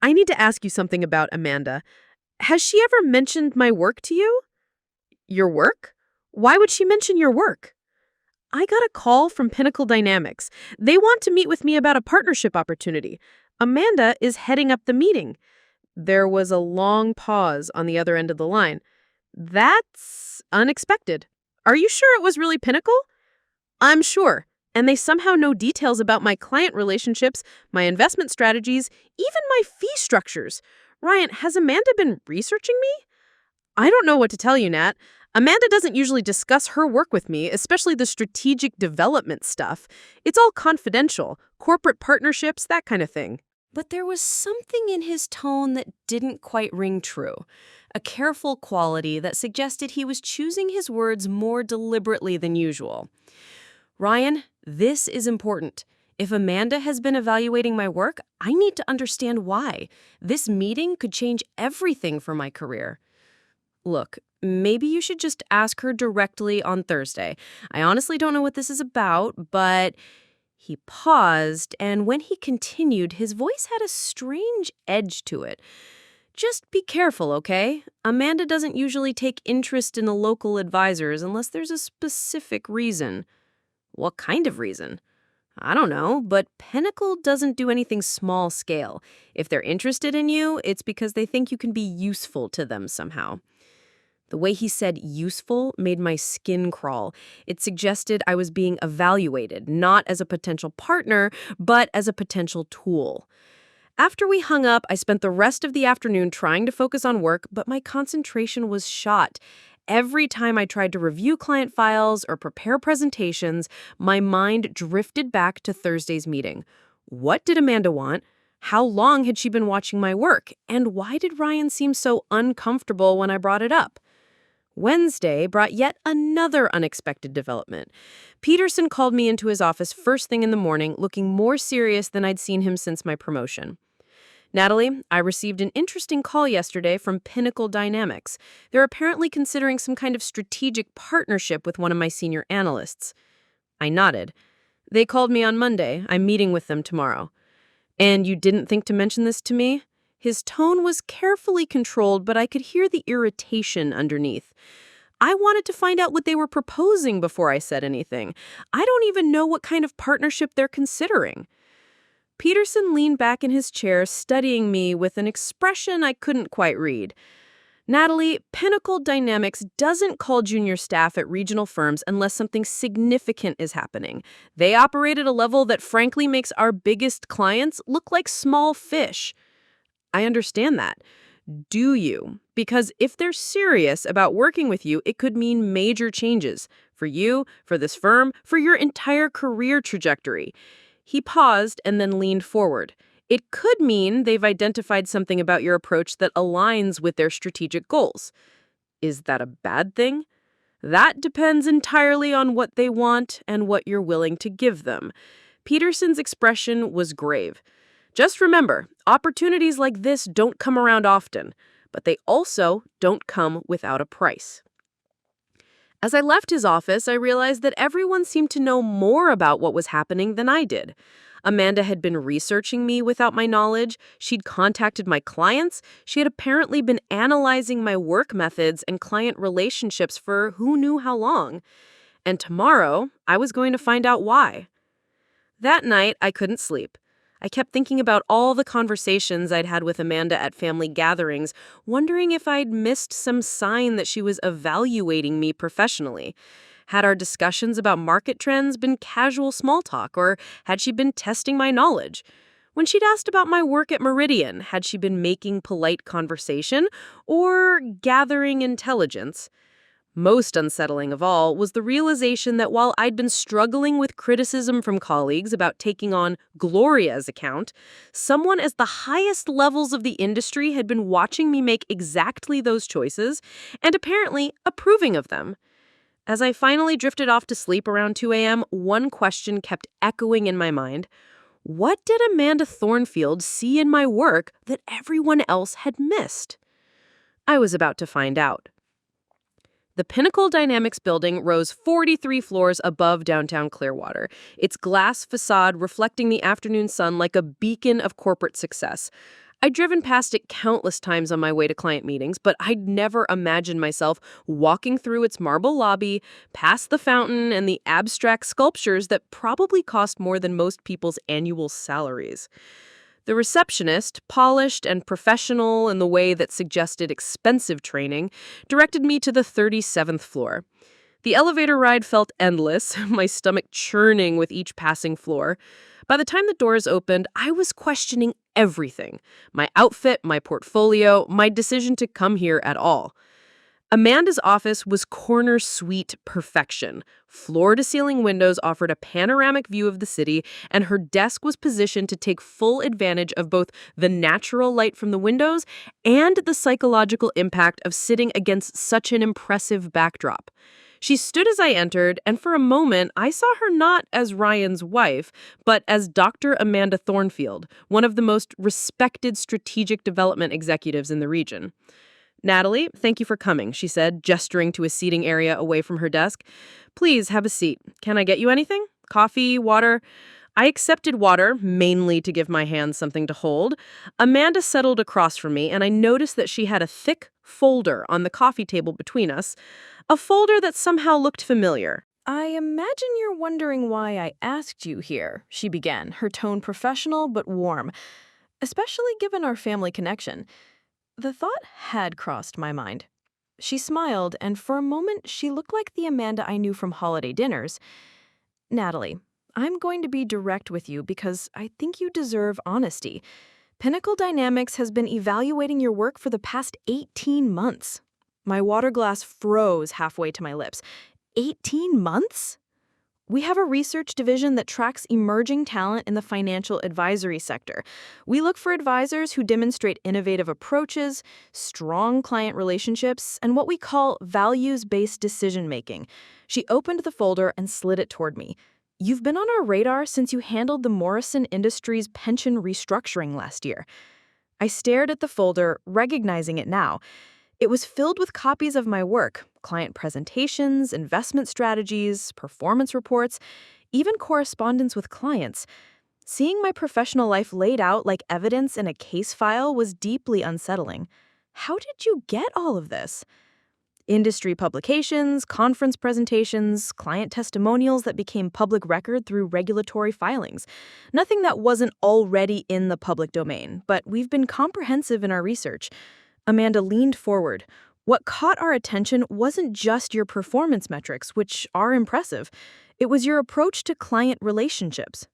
I need to ask you something about Amanda. Has she ever mentioned my work to you? Your work? Why would she mention your work? I got a call from Pinnacle Dynamics. They want to meet with me about a partnership opportunity. Amanda is heading up the meeting. There was a long pause on the other end of the line. That's unexpected. Are you sure it was really Pinnacle? I'm sure. And they somehow know details about my client relationships, my investment strategies, even my fee structures. Ryan, has Amanda been researching me? I don't know what to tell you, Nat. Amanda doesn't usually discuss her work with me, especially the strategic development stuff. It's all confidential, corporate partnerships, that kind of thing. But there was something in his tone that didn't quite ring true. A careful quality that suggested he was choosing his words more deliberately than usual. Ryan, this is important. If Amanda has been evaluating my work, I need to understand why. This meeting could change everything for my career. Look, maybe you should just ask her directly on Thursday. I honestly don't know what this is about, but he paused, and when he continued, his voice had a strange edge to it. Just be careful, okay? Amanda doesn't usually take interest in the local advisors unless there's a specific reason. What kind of reason? I don't know, but Pinnacle doesn't do anything small scale. If they're interested in you, it's because they think you can be useful to them somehow. The way he said useful made my skin crawl. It suggested I was being evaluated, not as a potential partner, but as a potential tool. After we hung up, I spent the rest of the afternoon trying to focus on work, but my concentration was shot. Every time I tried to review client files or prepare presentations, my mind drifted back to Thursday's meeting. What did Amanda want? How long had she been watching my work? And why did Ryan seem so uncomfortable when I brought it up? Wednesday brought yet another unexpected development. Peterson called me into his office first thing in the morning, looking more serious than I'd seen him since my promotion. Natalie, I received an interesting call yesterday from Pinnacle Dynamics. They're apparently considering some kind of strategic partnership with one of my senior analysts. I nodded. They called me on Monday. I'm meeting with them tomorrow. And you didn't think to mention this to me? His tone was carefully controlled, but I could hear the irritation underneath. I wanted to find out what they were proposing before I said anything. I don't even know what kind of partnership they're considering. Peterson leaned back in his chair, studying me with an expression I couldn't quite read. Natalie, Pinnacle Dynamics doesn't call junior staff at regional firms unless something significant is happening. They operate at a level that frankly makes our biggest clients look like small fish. I understand that. Do you? Because if they're serious about working with you, it could mean major changes for you, for this firm, for your entire career trajectory. He paused and then leaned forward. It could mean they've identified something about your approach that aligns with their strategic goals. Is that a bad thing? That depends entirely on what they want and what you're willing to give them. Peterson's expression was grave. Just remember, opportunities like this don't come around often, but they also don't come without a price. As I left his office, I realized that everyone seemed to know more about what was happening than I did. Amanda had been researching me without my knowledge. She'd contacted my clients. She had apparently been analyzing my work methods and client relationships for who knew how long. And tomorrow, I was going to find out why. That night, I couldn't sleep. I kept thinking about all the conversations I'd had with Amanda at family gatherings, wondering if I'd missed some sign that she was evaluating me professionally. Had our discussions about market trends been casual small talk, or had she been testing my knowledge? When she'd asked about my work at Meridian, had she been making polite conversation or gathering intelligence? Most unsettling of all was the realization that while I'd been struggling with criticism from colleagues about taking on Gloria's account, someone at the highest levels of the industry had been watching me make exactly those choices and apparently approving of them. As I finally drifted off to sleep around 2 a.m., one question kept echoing in my mind. What did Amanda Thornfield see in my work that everyone else had missed? I was about to find out. The Pinnacle Dynamics building rose 43 floors above downtown Clearwater, its glass facade reflecting the afternoon sun like a beacon of corporate success. I'd driven past it countless times on my way to client meetings, but I'd never imagined myself walking through its marble lobby, past the fountain and the abstract sculptures that probably cost more than most people's annual salaries. The receptionist, polished and professional in the way that suggested expensive training, directed me to the 37th floor. The elevator ride felt endless, my stomach churning with each passing floor. By the time the doors opened, I was questioning everything. My outfit, my portfolio, my decision to come here at all. Amanda's office was corner suite perfection. Floor-to-ceiling windows offered a panoramic view of the city, and her desk was positioned to take full advantage of both the natural light from the windows and the psychological impact of sitting against such an impressive backdrop. She stood as I entered, and for a moment, I saw her not as Ryan's wife, but as Dr. Amanda Thornfield, one of the most respected strategic development executives in the region. "Natalie, thank you for coming," she said, gesturing to a seating area away from her desk. "Please have a seat. Can I get you anything? Coffee, water?" I accepted water, mainly to give my hands something to hold. Amanda settled across from me, and I noticed that she had a thick folder on the coffee table between us, a folder that somehow looked familiar. I imagine you're wondering why I asked you here, she began, her tone professional but warm, especially given our family connection. The thought had crossed my mind. She smiled, and for a moment she looked like the Amanda I knew from holiday dinners. "Natalie, I'm going to be direct with you because I think you deserve honesty. Pinnacle Dynamics has been evaluating your work for the past 18 months. My water glass froze halfway to my lips. 18 months? We have a research division that tracks emerging talent in the financial advisory sector. We look for advisors who demonstrate innovative approaches, strong client relationships, and what we call values-based decision-making." She opened the folder and slid it toward me. "You've been on our radar since you handled the Morrison Industries pension restructuring last year." I stared at the folder, recognizing it now. It was filled with copies of my work, client presentations, investment strategies, performance reports, even correspondence with clients. Seeing my professional life laid out like evidence in a case file was deeply unsettling. How did you get all of this? Industry publications, conference presentations, client testimonials that became public record through regulatory filings. Nothing that wasn't already in the public domain, but we've been comprehensive in our research. Amanda leaned forward. What caught our attention wasn't just your performance metrics, which are impressive. It was your approach to client relationships.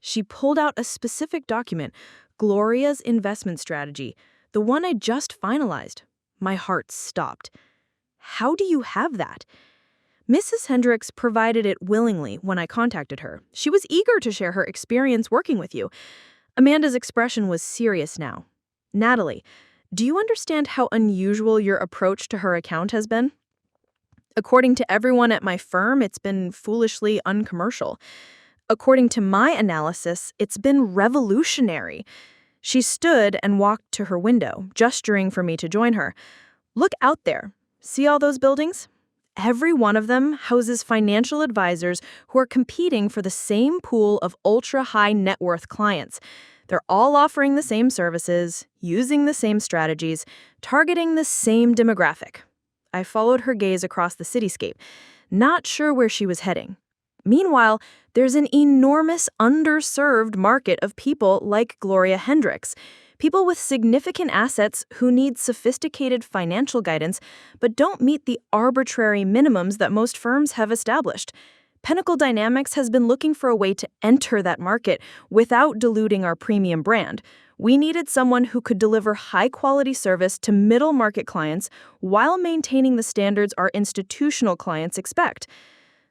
She pulled out a specific document, Gloria's investment strategy, the one I just finalized. My heart stopped. How do you have that? Mrs. Hendricks provided it willingly when I contacted her. She was eager to share her experience working with you. Amanda's expression was serious now. "Natalie, do you understand how unusual your approach to her account has been? According to everyone at my firm, it's been foolishly uncommercial. According to my analysis, it's been revolutionary." She stood and walked to her window, gesturing for me to join her. "Look out there. See all those buildings? Every one of them houses financial advisors who are competing for the same pool of ultra-high net worth clients. They're all offering the same services, using the same strategies, targeting the same demographic." I followed her gaze across the cityscape, not sure where she was heading. "Meanwhile, there's an enormous underserved market of people like Gloria Hendricks, people with significant assets who need sophisticated financial guidance but don't meet the arbitrary minimums that most firms have established. Pinnacle Dynamics has been looking for a way to enter that market without diluting our premium brand. We needed someone who could deliver high-quality service to middle-market clients while maintaining the standards our institutional clients expect."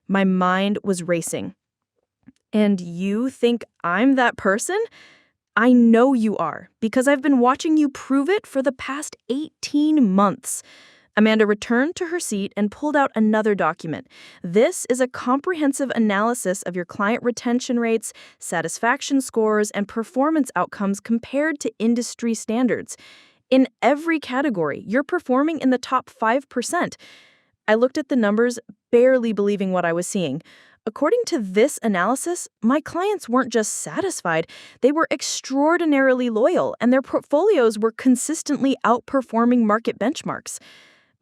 My mind was racing. "And you think I'm that person?" "I know you are, because I've been watching you prove it for the past 18 months. Amanda returned to her seat and pulled out another document. "This is a comprehensive analysis of your client retention rates, satisfaction scores, and performance outcomes compared to industry standards. In every category, you're performing in the top 5%. I looked at the numbers, barely believing what I was seeing. According to this analysis, my clients weren't just satisfied, they were extraordinarily loyal, and their portfolios were consistently outperforming market benchmarks.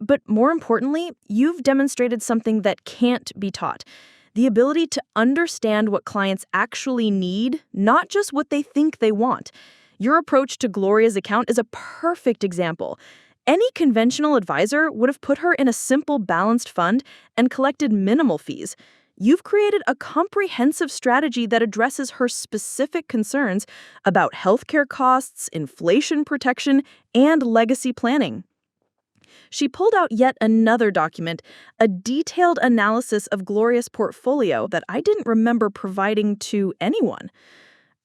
But more importantly, you've demonstrated something that can't be taught. The ability to understand what clients actually need, not just what they think they want. Your approach to Gloria's account is a perfect example. Any conventional advisor would have put her in a simple balanced fund and collected minimal fees. You've created a comprehensive strategy that addresses her specific concerns about healthcare costs, inflation protection, and legacy planning." She pulled out yet another document, a detailed analysis of Gloria's portfolio that I didn't remember providing to anyone.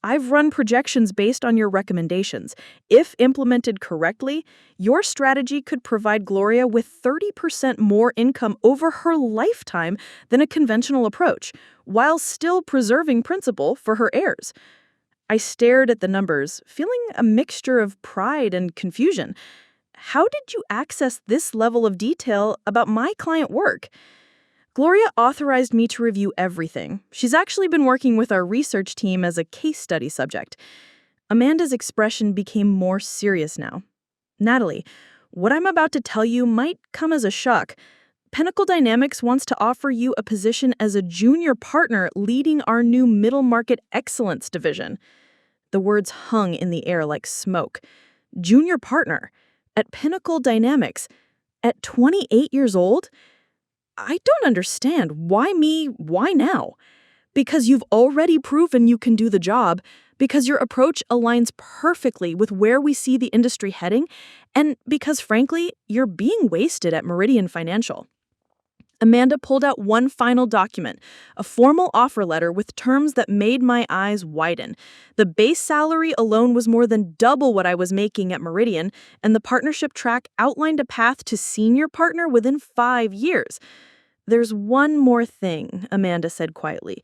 I've run projections based on your recommendations. If implemented correctly, your strategy could provide Gloria with 30% more income over her lifetime than a conventional approach, while still preserving principal for her heirs. I stared at the numbers, feeling a mixture of pride and confusion. How did you access this level of detail about my client work? Gloria authorized me to review everything. She's actually been working with our research team as a case study subject. Amanda's expression became more serious now. Natalie, what I'm about to tell you might come as a shock. Pinnacle Dynamics wants to offer you a position as a junior partner leading our new middle market excellence division. The words hung in the air like smoke. Junior partner? At Pinnacle Dynamics? At 28 years old? I don't understand. Why me? Why now? Because you've already proven you can do the job, because your approach aligns perfectly with where we see the industry heading, and because, frankly, you're being wasted at Meridian Financial. Amanda pulled out one final document, a formal offer letter with terms that made my eyes widen. The base salary alone was more than double what I was making at Meridian, and the partnership track outlined a path to senior partner within 5 years. There's one more thing, Amanda said quietly.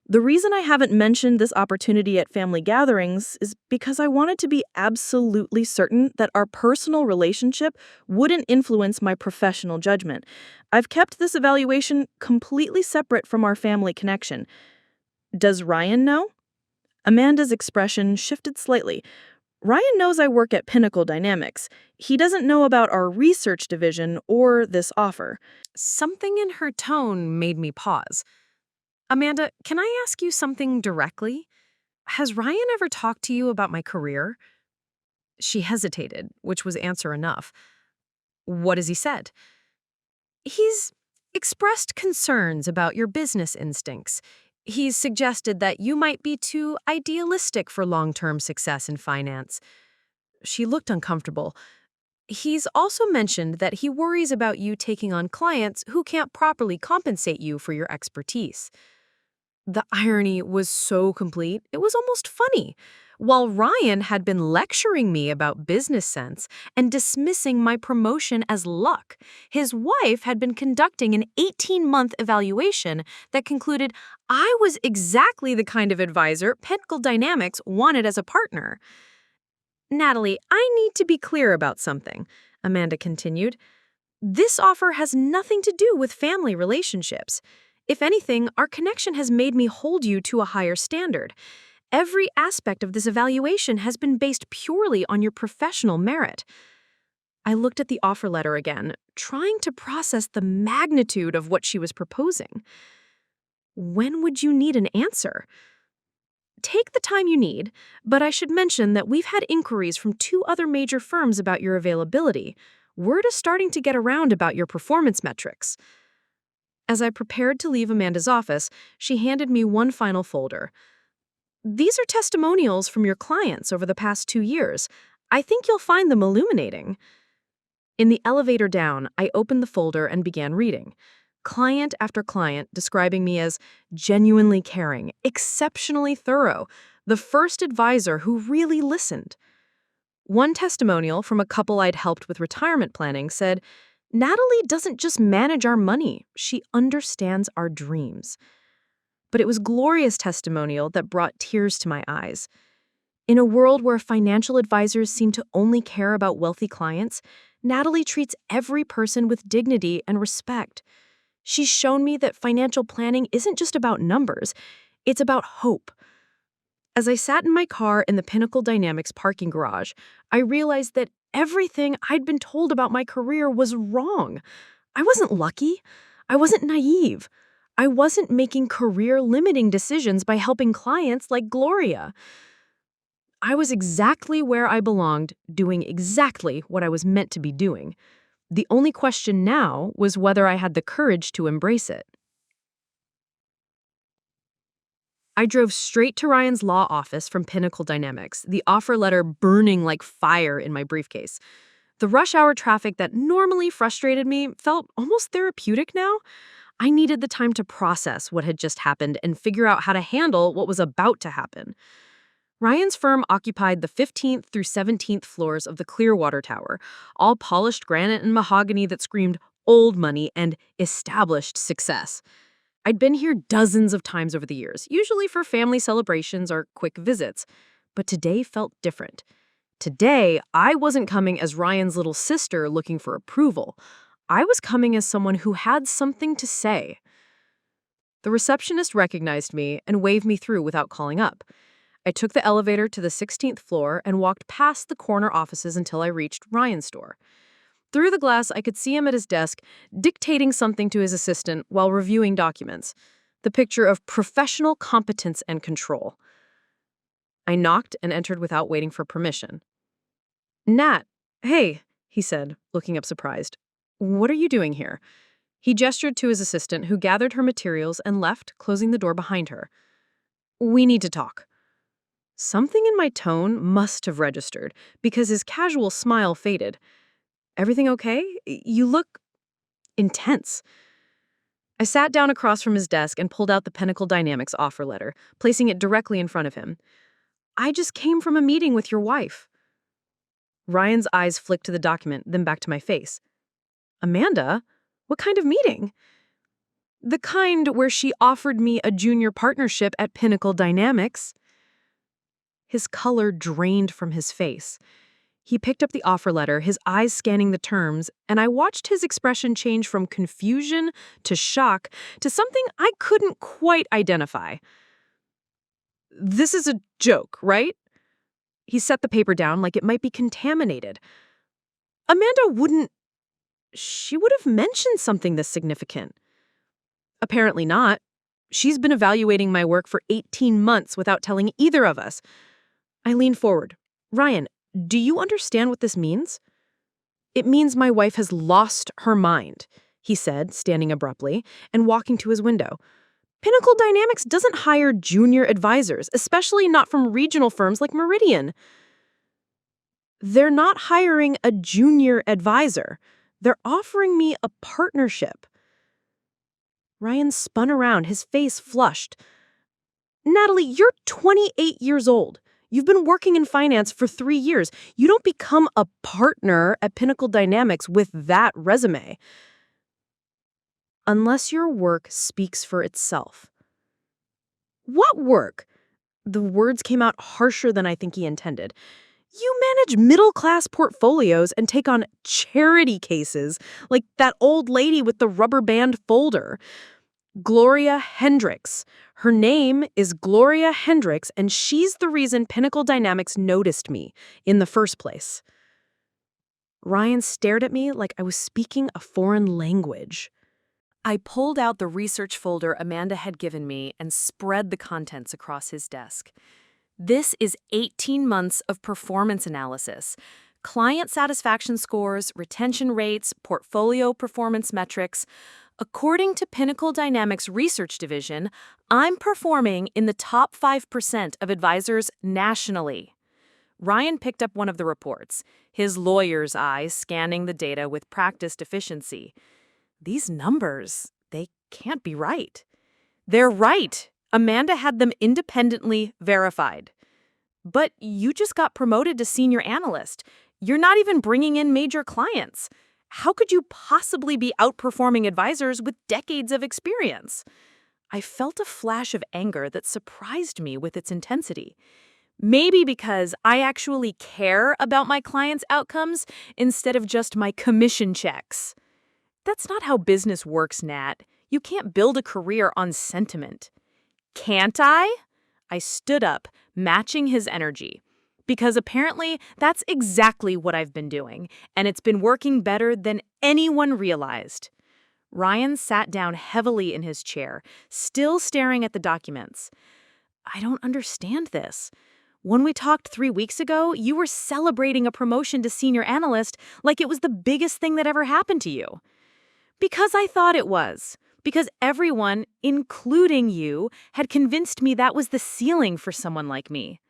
The reason I haven't mentioned this opportunity at family gatherings is because I wanted to be absolutely certain that our personal relationship wouldn't influence my professional judgment. I've kept this evaluation completely separate from our family connection. Does Ryan know? Amanda's expression shifted slightly. Ryan knows I work at Pinnacle Dynamics. He doesn't know about our research division or this offer. Something in her tone made me pause. Amanda, can I ask you something directly? Has Ryan ever talked to you about my career? She hesitated, which was answer enough. What has he said? He's expressed concerns about your business instincts. He's suggested that you might be too idealistic for long-term success in finance. She looked uncomfortable. He's also mentioned that he worries about you taking on clients who can't properly compensate you for your expertise. The irony was so complete, it was almost funny. While Ryan had been lecturing me about business sense and dismissing my promotion as luck, his wife had been conducting an 18-month evaluation that concluded I was exactly the kind of advisor Pinnacle Dynamics wanted as a partner. Natalie, I need to be clear about something, Amanda continued. This offer has nothing to do with family relationships. If anything, our connection has made me hold you to a higher standard. Every aspect of this evaluation has been based purely on your professional merit. I looked at the offer letter again, trying to process the magnitude of what she was proposing. When would you need an answer? Take the time you need, but I should mention that we've had inquiries from 2 other major firms about your availability. Word is starting to get around about your performance metrics. As I prepared to leave Amanda's office, she handed me one final folder. These are testimonials from your clients over the past 2 years. I think you'll find them illuminating. In the elevator down, I opened the folder and began reading. Client after client describing me as genuinely caring, exceptionally thorough, the first advisor who really listened. One testimonial from a couple I'd helped with retirement planning said, Natalie doesn't just manage our money, she understands our dreams. But it was Gloria's testimonial that brought tears to my eyes. In a world where financial advisors seem to only care about wealthy clients, Natalie treats every person with dignity and respect. She's shown me that financial planning isn't just about numbers, it's about hope. As I sat in my car in the Pinnacle Dynamics parking garage, I realized that everything I'd been told about my career was wrong. I wasn't lucky. I wasn't naive. I wasn't making career-limiting decisions by helping clients like Gloria. I was exactly where I belonged, doing exactly what I was meant to be doing. The only question now was whether I had the courage to embrace it. I drove straight to Ryan's law office from Pinnacle Dynamics, the offer letter burning like fire in my briefcase. The rush hour traffic that normally frustrated me felt almost therapeutic now. I needed the time to process what had just happened and figure out how to handle what was about to happen. Ryan's firm occupied the 15th through 17th floors of the Clearwater Tower, all polished granite and mahogany that screamed old money and established success. I'd been here dozens of times over the years, usually for family celebrations or quick visits, but today felt different. Today, I wasn't coming as Ryan's little sister looking for approval. I was coming as someone who had something to say. The receptionist recognized me and waved me through without calling up. I took the elevator to the 16th floor and walked past the corner offices until I reached Ryan's door. Through the glass, I could see him at his desk, dictating something to his assistant while reviewing documents. The picture of professional competence and control. I knocked and entered without waiting for permission. "Nat, hey," he said, looking up surprised. "What are you doing here?" He gestured to his assistant, who gathered her materials and left, closing the door behind her. "We need to talk." Something in my tone must have registered, because his casual smile faded. "Everything okay? You look intense." I sat down across from his desk and pulled out the Pinnacle Dynamics offer letter, placing it directly in front of him. "I just came from a meeting with your wife." Ryan's eyes flicked to the document, then back to my face. "Amanda? What kind of meeting?" "The kind where she offered me a junior partnership at Pinnacle Dynamics." His color drained from his face. He picked up the offer letter, his eyes scanning the terms, and I watched his expression change from confusion to shock to something I couldn't quite identify. "This is a joke, right?" He set the paper down like it might be contaminated. Amanda wouldn't... She would have mentioned something this significant. Apparently not. She's been evaluating my work for 18 months without telling either of us. I leaned forward. "Ryan, do you understand what this means?" "It means my wife has lost her mind," he said, standing abruptly and walking to his window. "Pinnacle Dynamics doesn't hire junior advisors, especially not from regional firms like Meridian." "They're not hiring a junior advisor. They're offering me a partnership." Ryan spun around, his face flushed. "Natalie, you're 28 years old. You've been working in finance for 3 years. You don't become a partner at Pinnacle Dynamics with that resume. Unless your work speaks for itself." "What work?" The words came out harsher than I think he intended. "You manage middle-class portfolios and take on charity cases like that old lady with the rubber band folder. Gloria Hendricks. Her name is Gloria Hendricks, and she's the reason Pinnacle Dynamics noticed me in the first place." Ryan stared at me like I was speaking a foreign language. I pulled out the research folder Amanda had given me and spread the contents across his desk. This is 18 months of performance analysis, client satisfaction scores, retention rates, portfolio performance metrics. According to Pinnacle Dynamics Research Division, I'm performing in the top 5% of advisors nationally. Ryan picked up one of the reports, his lawyer's eyes scanning the data with practiced efficiency. These numbers, they can't be right. They're right. Amanda had them independently verified. "But you just got promoted to senior analyst. You're not even bringing in major clients. How could you possibly be outperforming advisors with decades of experience?" I felt a flash of anger that surprised me with its intensity. Maybe because I actually care about my clients' outcomes instead of just my commission checks. That's not how business works, Nat. You can't build a career on sentiment. "Can't I?" I stood up, matching his energy. Because apparently that's exactly what I've been doing, and it's been working better than anyone realized. Ryan sat down heavily in his chair, still staring at the documents. "I don't understand this. When we talked 3 weeks ago, you were celebrating a promotion to senior analyst like it was the biggest thing that ever happened to you." "Because I thought it was. Because everyone, including you, had convinced me that was the ceiling for someone like me."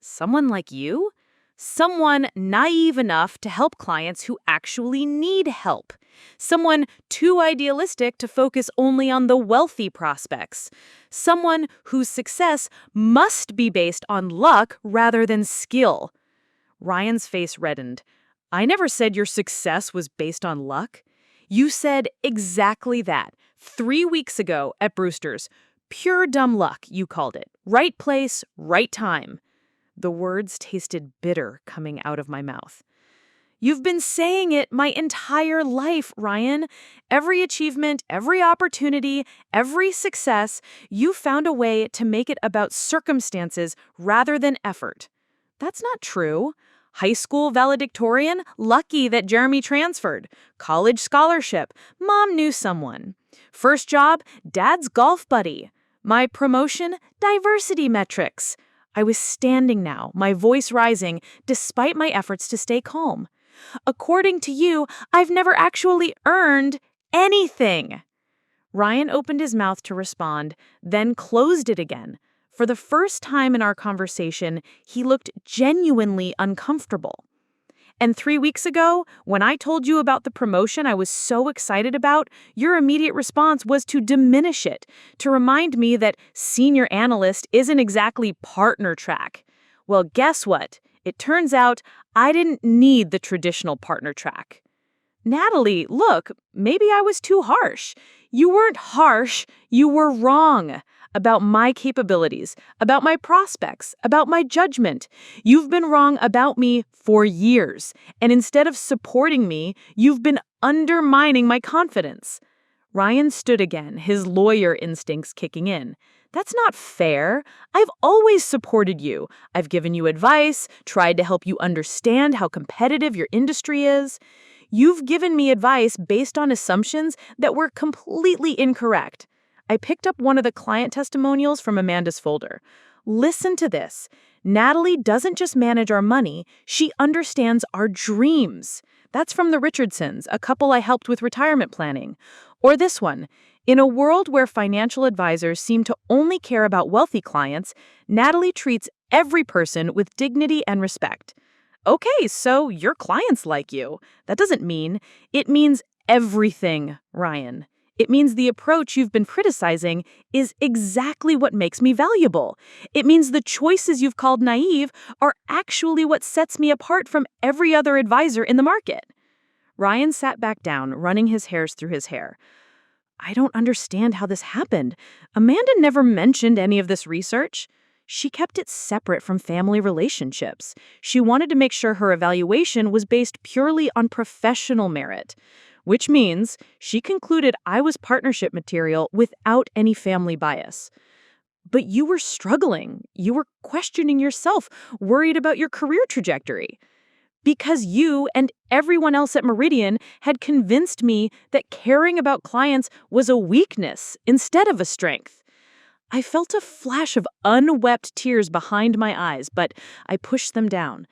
"Someone like you?" Someone naive enough to help clients who actually need help. Someone too idealistic to focus only on the wealthy prospects. Someone whose success must be based on luck rather than skill. Ryan's face reddened. I never said your success was based on luck. You said exactly that 3 weeks ago at Brewster's. Pure dumb luck, you called it. Right place, right time. The words tasted bitter coming out of my mouth. You've been saying it my entire life, Ryan. Every achievement, every opportunity, every success, you found a way to make it about circumstances rather than effort. That's not true. High school valedictorian, lucky that Jeremy transferred. College scholarship, mom knew someone. First job, dad's golf buddy. My promotion, diversity metrics. I was standing now, my voice rising, despite my efforts to stay calm. According to you, I've never actually earned anything. Ryan opened his mouth to respond, then closed it again. For the first time in our conversation, he looked genuinely uncomfortable. And 3 weeks ago, when I told you about the promotion I was so excited about, your immediate response was to diminish it, to remind me that senior analyst isn't exactly partner track. Well, guess what? It turns out I didn't need the traditional partner track. Natalie, look, maybe I was too harsh. You weren't harsh, you were wrong about my capabilities, about my prospects, about my judgment. You've been wrong about me for years, and instead of supporting me, you've been undermining my confidence. Ryan stood again, his lawyer instincts kicking in. That's not fair. I've always supported you. I've given you advice, tried to help you understand how competitive your industry is. You've given me advice based on assumptions that were completely incorrect. I picked up one of the client testimonials from Amanda's folder. Listen to this. Natalie doesn't just manage our money, she understands our dreams. That's from the Richardsons, a couple I helped with retirement planning. Or this one. In a world where financial advisors seem to only care about wealthy clients, Natalie treats every person with dignity and respect. Okay, so your clients like you. That doesn't mean. It means everything, Ryan. It means the approach you've been criticizing is exactly what makes me valuable. It means the choices you've called naive are actually what sets me apart from every other advisor in the market. Ryan sat back down, running his hairs through his hair. I don't understand how this happened. Amanda never mentioned any of this research. She kept it separate from family relationships. She wanted to make sure her evaluation was based purely on professional merit, which means she concluded I was partnership material without any family bias. But you were struggling. You were questioning yourself, worried about your career trajectory. Because you and everyone else at Meridian had convinced me that caring about clients was a weakness instead of a strength. I felt a flash of unwept tears behind my eyes, but I pushed them down.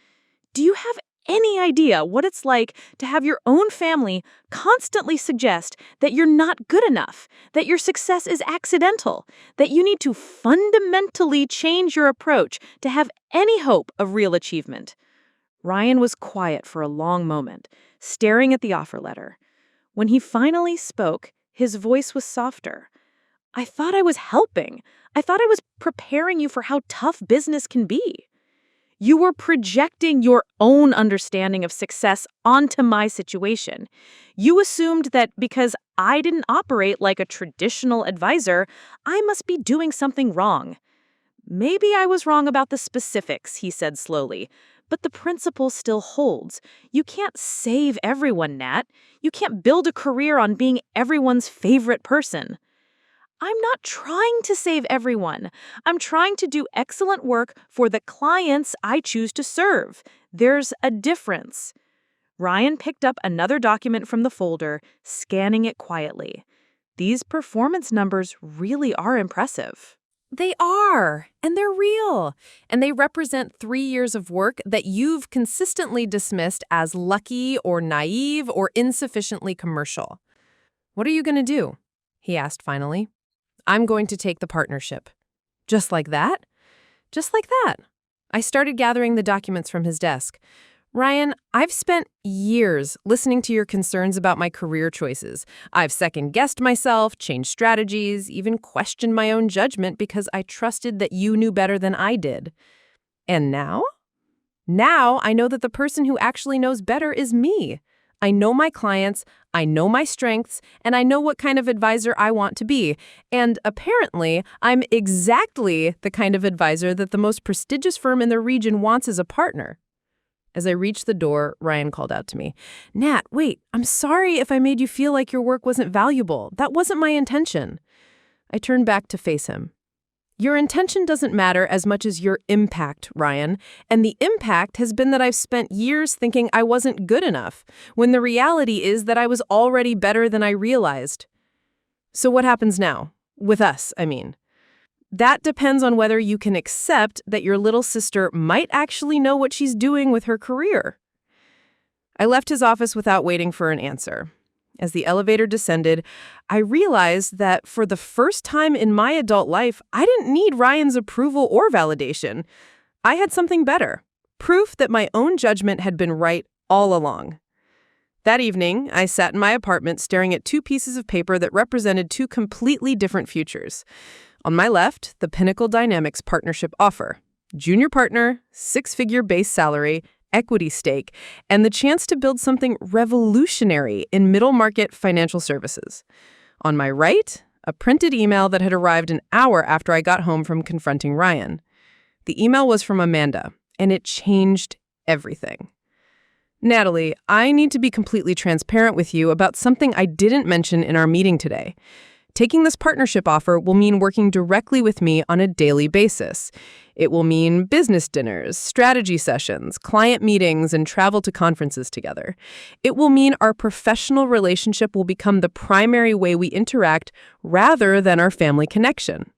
Do you have any idea what it's like to have your own family constantly suggest that you're not good enough, that your success is accidental, that you need to fundamentally change your approach to have any hope of real achievement? Ryan was quiet for a long moment, staring at the offer letter. When he finally spoke, his voice was softer. I thought I was helping. I thought I was preparing you for how tough business can be. You were projecting your own understanding of success onto my situation. You assumed that because I didn't operate like a traditional advisor, I must be doing something wrong. Maybe I was wrong about the specifics, he said slowly, but the principle still holds. You can't save everyone, Nat. You can't build a career on being everyone's favorite person. I'm not trying to save everyone. I'm trying to do excellent work for the clients I choose to serve. There's a difference. Ryan picked up another document from the folder, scanning it quietly. These performance numbers really are impressive. They are, and they're real. And they represent 3 years of work that you've consistently dismissed as lucky or naive or insufficiently commercial. What are you going to do? He asked finally. I'm going to take the partnership. Just like that? Just like that. I started gathering the documents from his desk. Ryan, I've spent years listening to your concerns about my career choices. I've second-guessed myself, changed strategies, even questioned my own judgment because I trusted that you knew better than I did. And now? Now I know that the person who actually knows better is me. I know my clients, I know my strengths, and I know what kind of advisor I want to be. And apparently, I'm exactly the kind of advisor that the most prestigious firm in the region wants as a partner. As I reached the door, Ryan called out to me, "Nat, wait, I'm sorry if I made you feel like your work wasn't valuable. That wasn't my intention." I turned back to face him. Your intention doesn't matter as much as your impact, Ryan. And the impact has been that I've spent years thinking I wasn't good enough, when the reality is that I was already better than I realized. So what happens now? With us, I mean. That depends on whether you can accept that your little sister might actually know what she's doing with her career. I left his office without waiting for an answer. As the elevator descended, I realized that for the first time in my adult life, I didn't need Ryan's approval or validation. I had something better, proof that my own judgment had been right all along. That evening, I sat in my apartment staring at two pieces of paper that represented two completely different futures. On my left, the Pinnacle Dynamics partnership offer. Junior partner, six-figure base salary, equity stake, and the chance to build something revolutionary in middle-market financial services. On my right, a printed email that had arrived an hour after I got home from confronting Ryan. The email was from Amanda, and it changed everything. Natalie, I need to be completely transparent with you about something I didn't mention in our meeting today. Taking this partnership offer will mean working directly with me on a daily basis. It will mean business dinners, strategy sessions, client meetings, and travel to conferences together. It will mean our professional relationship will become the primary way we interact rather than our family connection.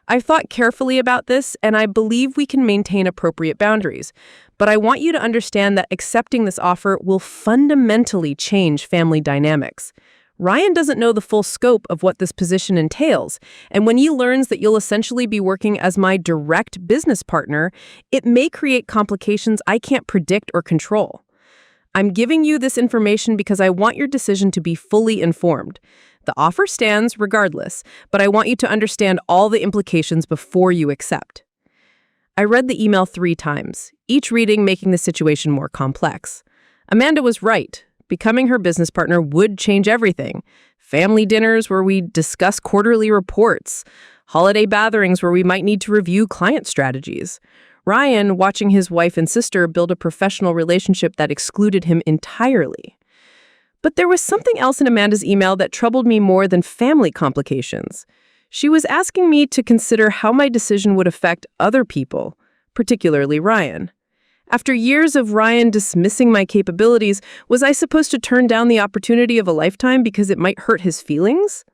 I've thought carefully about this, and I believe we can maintain appropriate boundaries. But I want you to understand that accepting this offer will fundamentally change family dynamics. Ryan doesn't know the full scope of what this position entails, and when he learns that you'll essentially be working as my direct business partner, it may create complications I can't predict or control. I'm giving you this information because I want your decision to be fully informed. The offer stands regardless, but I want you to understand all the implications before you accept. I read the email 3 times, each reading making the situation more complex. Amanda was right. Becoming her business partner would change everything. Family dinners where we discuss quarterly reports. Holiday gatherings where we might need to review client strategies. Ryan watching his wife and sister build a professional relationship that excluded him entirely. But there was something else in Amanda's email that troubled me more than family complications. She was asking me to consider how my decision would affect other people, particularly Ryan. After years of Ryan dismissing my capabilities, was I supposed to turn down the opportunity of a lifetime because it might hurt his feelings?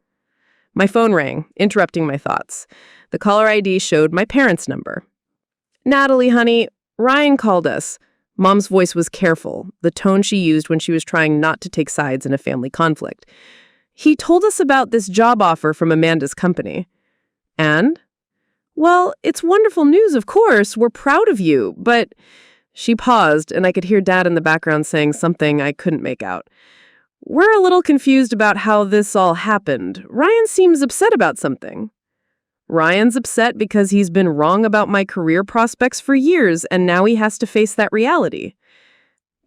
My phone rang, interrupting my thoughts. The caller ID showed my parents' number. "Natalie, honey, Ryan called us." Mom's voice was careful, the tone she used when she was trying not to take sides in a family conflict. "He told us about this job offer from Amanda's company." "And?" "Well, it's wonderful news, of course. We're proud of you, but..." She paused, and I could hear Dad in the background saying something I couldn't make out. "We're a little confused about how this all happened. Ryan seems upset about something." "Ryan's upset because he's been wrong about my career prospects for years, and now he has to face that reality."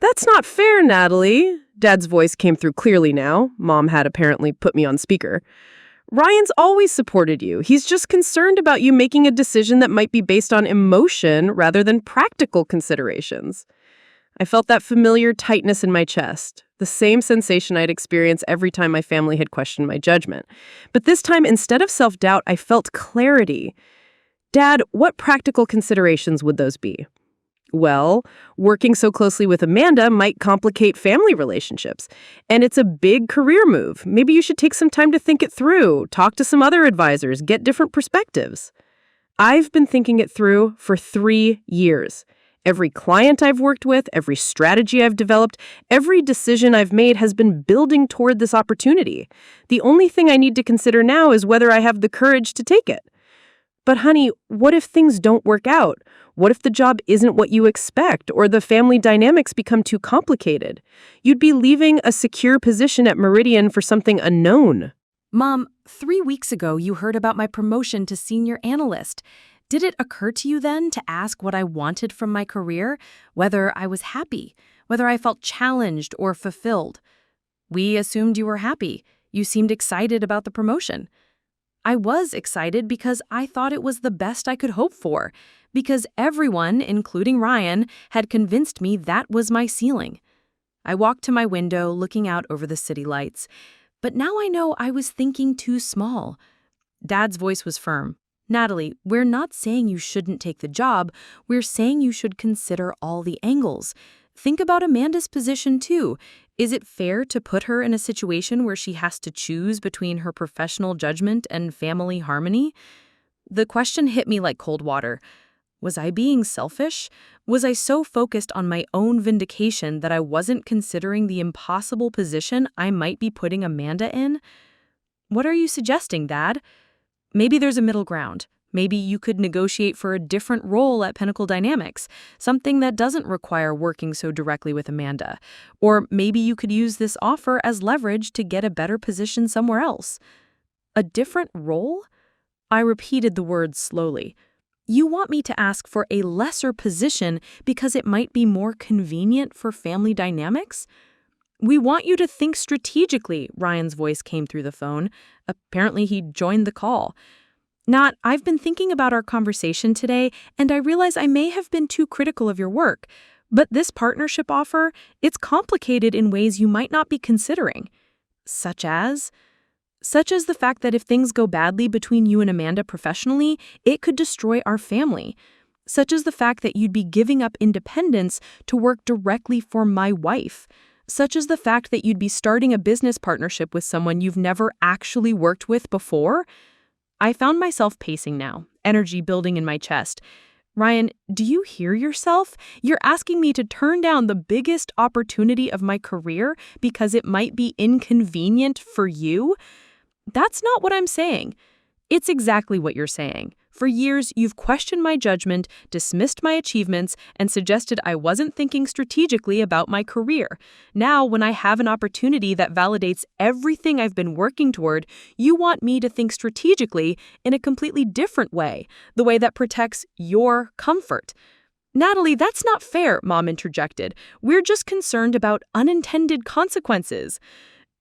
"That's not fair, Natalie." Dad's voice came through clearly now. Mom had apparently put me on speaker. "Ryan's always supported you. He's just concerned about you making a decision that might be based on emotion rather than practical considerations." I felt that familiar tightness in my chest, the same sensation I'd experienced every time my family had questioned my judgment. But this time, instead of self-doubt, I felt clarity. "Dad, what practical considerations would those be?" "Well, working so closely with Amanda might complicate family relationships. And it's a big career move. Maybe you should take some time to think it through, talk to some other advisors, get different perspectives." I've been thinking it through for 3 years. Every client I've worked with, every strategy I've developed, every decision I've made has been building toward this opportunity. The only thing I need to consider now is whether I have the courage to take it. But honey, what if things don't work out? What if the job isn't what you expect or the family dynamics become too complicated? You'd be leaving a secure position at Meridian for something unknown. Mom, 3 weeks ago you heard about my promotion to senior analyst. Did it occur to you then to ask what I wanted from my career? Whether I was happy? Whether I felt challenged or fulfilled? We assumed you were happy. You seemed excited about the promotion. I was excited because I thought it was the best I could hope for, because everyone, including Ryan, had convinced me that was my ceiling. I walked to my window, looking out over the city lights. But now I know I was thinking too small. Dad's voice was firm. Natalie, we're not saying you shouldn't take the job. We're saying you should consider all the angles. Think about Amanda's position, too. Is it fair to put her in a situation where she has to choose between her professional judgment and family harmony? The question hit me like cold water. Was I being selfish? Was I so focused on my own vindication that I wasn't considering the impossible position I might be putting Amanda in? What are you suggesting, Dad? Maybe there's a middle ground. Maybe you could negotiate for a different role at Pinnacle Dynamics, something that doesn't require working so directly with Amanda. Or maybe you could use this offer as leverage to get a better position somewhere else. A different role? I repeated the words slowly. You want me to ask for a lesser position because it might be more convenient for family dynamics? We want you to think strategically, Ryan's voice came through the phone. Apparently he joined the call. Nat, I've been thinking about our conversation today, and I realize I may have been too critical of your work. But this partnership offer, it's complicated in ways you might not be considering. Such as the fact that if things go badly between you and Amanda professionally, it could destroy our family. Such as the fact that you'd be giving up independence to work directly for my wife. Such as the fact that you'd be starting a business partnership with someone you've never actually worked with before. I found myself pacing now, energy building in my chest. Ryan, do you hear yourself? You're asking me to turn down the biggest opportunity of my career because it might be inconvenient for you? That's not what I'm saying. It's exactly what you're saying. For years, you've questioned my judgment, dismissed my achievements, and suggested I wasn't thinking strategically about my career. Now, when I have an opportunity that validates everything I've been working toward, you want me to think strategically in a completely different way, the way that protects your comfort. Natalie, that's not fair, Mom interjected. We're just concerned about unintended consequences.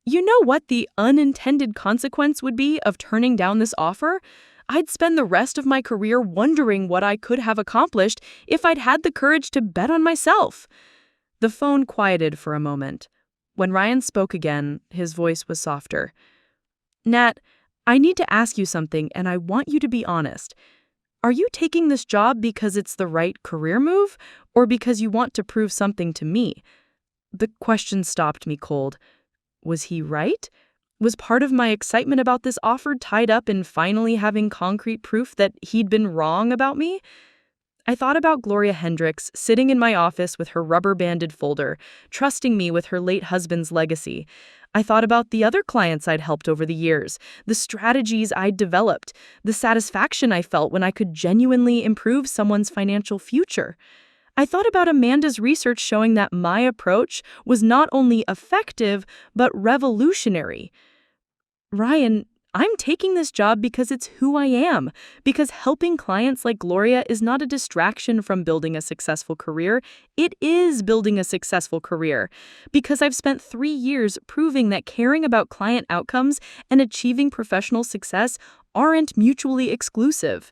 You know what the unintended consequence would be of turning down this offer? I'd spend the rest of my career wondering what I could have accomplished if I'd had the courage to bet on myself. The phone quieted for a moment. When Ryan spoke again, his voice was softer. Nat, I need to ask you something, and I want you to be honest. Are you taking this job because it's the right career move, or because you want to prove something to me? The question stopped me cold. Was he right? Was part of my excitement about this offer tied up in finally having concrete proof that he'd been wrong about me? I thought about Gloria Hendricks sitting in my office with her rubber-banded folder, trusting me with her late husband's legacy. I thought about the other clients I'd helped over the years, the strategies I'd developed, the satisfaction I felt when I could genuinely improve someone's financial future. I thought about Amanda's research showing that my approach was not only effective, but revolutionary. Ryan, I'm taking this job because it's who I am, because helping clients like Gloria is not a distraction from building a successful career. It is building a successful career, because I've spent 3 years proving that caring about client outcomes and achieving professional success aren't mutually exclusive.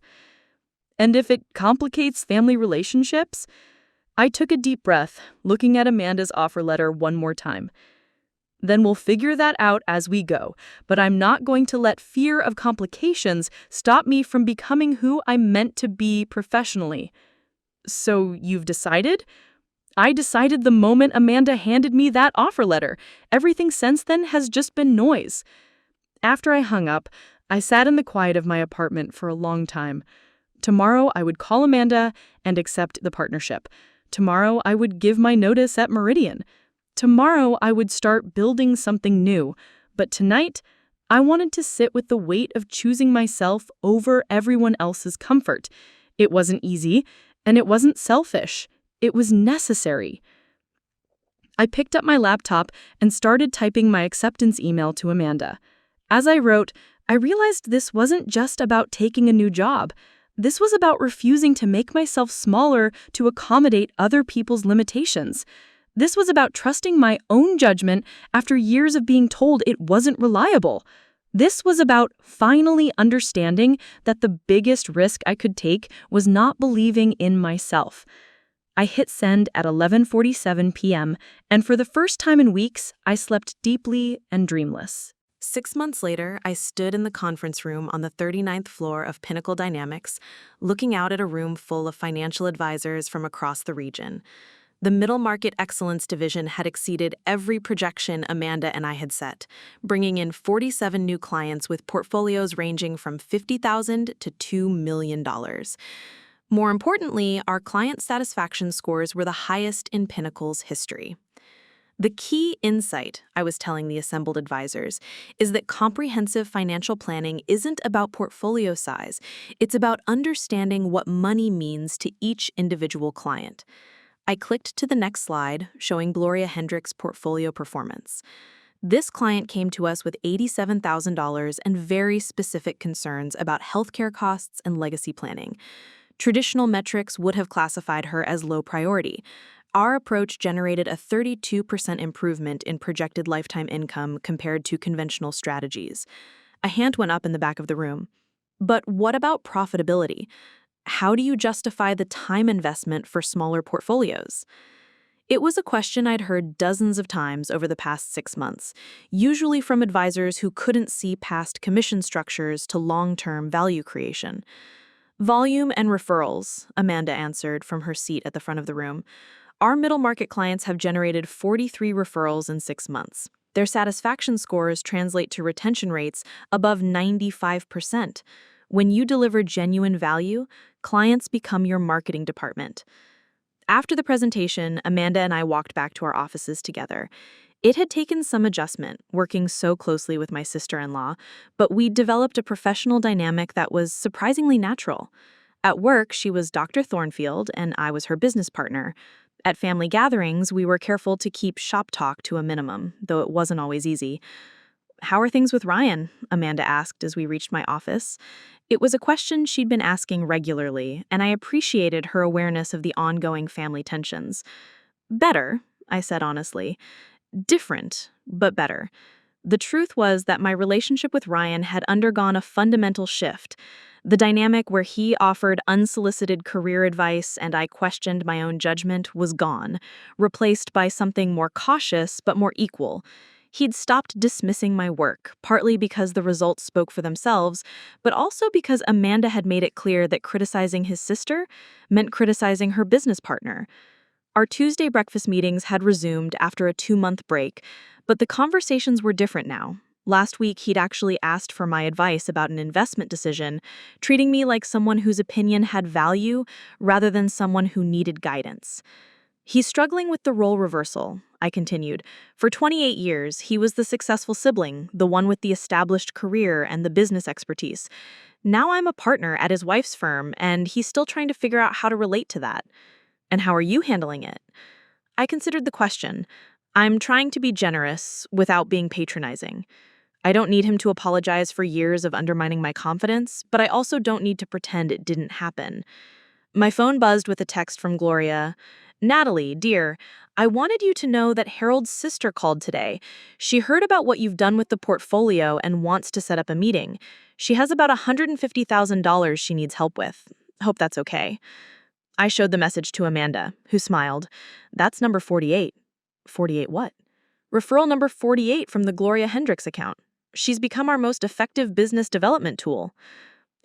And if it complicates family relationships? I took a deep breath, looking at Amanda's offer letter one more time. Then we'll figure that out as we go, but I'm not going to let fear of complications stop me from becoming who I'm meant to be professionally. So you've decided? I decided the moment Amanda handed me that offer letter. Everything since then has just been noise. After I hung up, I sat in the quiet of my apartment for a long time. Tomorrow I would call Amanda and accept the partnership. Tomorrow I would give my notice at Meridian. Tomorrow I would start building something new. But tonight, I wanted to sit with the weight of choosing myself over everyone else's comfort. It wasn't easy, and it wasn't selfish. It was necessary. I picked up my laptop and started typing my acceptance email to Amanda. As I wrote, I realized this wasn't just about taking a new job. This was about refusing to make myself smaller to accommodate other people's limitations. This was about trusting my own judgment after years of being told it wasn't reliable. This was about finally understanding that the biggest risk I could take was not believing in myself. I hit send at 11:47 p.m., and for the first time in weeks, I slept deeply and dreamless. 6 months later, I stood in the conference room on the 39th floor of Pinnacle Dynamics, looking out at a room full of financial advisors from across the region. The Middle Market Excellence Division had exceeded every projection Amanda and I had set, bringing in 47 new clients with portfolios ranging from $50,000 to $2 million. More importantly, our client satisfaction scores were the highest in Pinnacle's history. The key insight, I was telling the assembled advisors, is that comprehensive financial planning isn't about portfolio size. It's about understanding what money means to each individual client. I clicked to the next slide, showing Gloria Hendricks' portfolio performance. This client came to us with $87,000 and very specific concerns about healthcare costs and legacy planning. Traditional metrics would have classified her as low priority. Our approach generated a 32% improvement in projected lifetime income compared to conventional strategies. A hand went up in the back of the room. But what about profitability? How do you justify the time investment for smaller portfolios? It was a question I'd heard dozens of times over the past 6 months, usually from advisors who couldn't see past commission structures to long-term value creation. Volume and referrals, Amanda answered from her seat at the front of the room. Our middle market clients have generated 43 referrals in 6 months. Their satisfaction scores translate to retention rates above 95%. When you deliver genuine value, clients become your marketing department. After the presentation, Amanda and I walked back to our offices together. It had taken some adjustment, working so closely with my sister-in-law, but we developed a professional dynamic that was surprisingly natural. At work, she was Dr. Thornfield, and I was her business partner. At family gatherings, we were careful to keep shop talk to a minimum, though it wasn't always easy. "How are things with Ryan?" Amanda asked as we reached my office. It was a question she'd been asking regularly, and I appreciated her awareness of the ongoing family tensions. "Better," I said honestly. "Different, but better." The truth was that my relationship with Ryan had undergone a fundamental shift. The dynamic where he offered unsolicited career advice and I questioned my own judgment was gone, replaced by something more cautious but more equal. He'd stopped dismissing my work, partly because the results spoke for themselves, but also because Amanda had made it clear that criticizing his sister meant criticizing her business partner. Our Tuesday breakfast meetings had resumed after a 2-month break, but the conversations were different now. Last week, he'd actually asked for my advice about an investment decision, treating me like someone whose opinion had value rather than someone who needed guidance. "He's struggling with the role reversal," I continued. "For 28 years, he was the successful sibling, the one with the established career and the business expertise. Now I'm a partner at his wife's firm, and he's still trying to figure out how to relate to that. And how are you handling it?" I considered the question. I'm trying to be generous without being patronizing. I don't need him to apologize for years of undermining my confidence, but I also don't need to pretend it didn't happen. My phone buzzed with a text from Gloria. "Natalie, dear, I wanted you to know that Harold's sister called today. She heard about what you've done with the portfolio and wants to set up a meeting. She has about $150,000 she needs help with. Hope that's okay." I showed the message to Amanda, who smiled. "That's number 48. 48 what?" "Referral number 48 from the Gloria Hendricks account. She's become our most effective business development tool."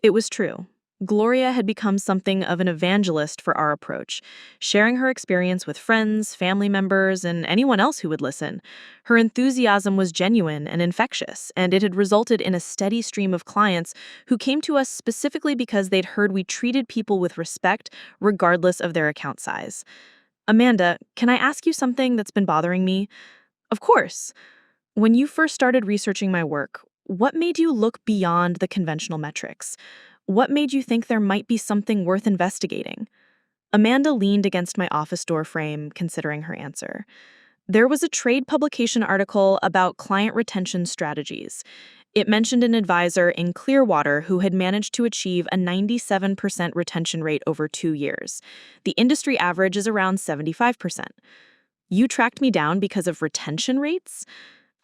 It was true. Gloria had become something of an evangelist for our approach, sharing her experience with friends, family members, and anyone else who would listen. Her enthusiasm was genuine and infectious, and it had resulted in a steady stream of clients who came to us specifically because they'd heard we treated people with respect regardless of their account size. "Amanda, can I ask you something that's been bothering me?" "Of course." "When you first started researching my work, What made you look beyond the conventional metrics? What made you think there might be something worth investigating? Amanda leaned against my office door frame, considering her answer. There was a trade publication article about client retention strategies. It mentioned an advisor in Clearwater who had managed to achieve a 97% retention rate over 2 years. The industry average is around 75%. You tracked me down because of retention rates?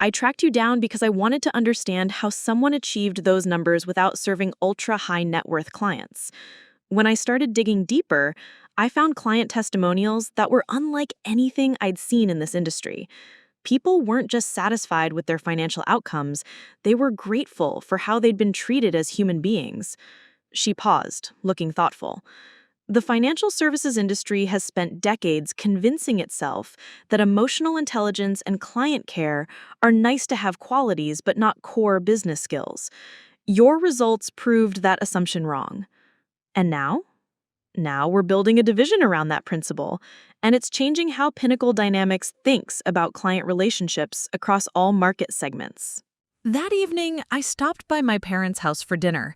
I tracked you down because I wanted to understand how someone achieved those numbers without serving ultra-high net worth clients. When I started digging deeper, I found client testimonials that were unlike anything I'd seen in this industry. People weren't just satisfied with their financial outcomes, they were grateful for how they'd been treated as human beings. She paused, looking thoughtful. The financial services industry has spent decades convincing itself that emotional intelligence and client care are nice-to-have qualities but not core business skills. Your results proved that assumption wrong. And now? Now we're building a division around that principle, and it's changing how Pinnacle Dynamics thinks about client relationships across all market segments. That evening, I stopped by my parents' house for dinner.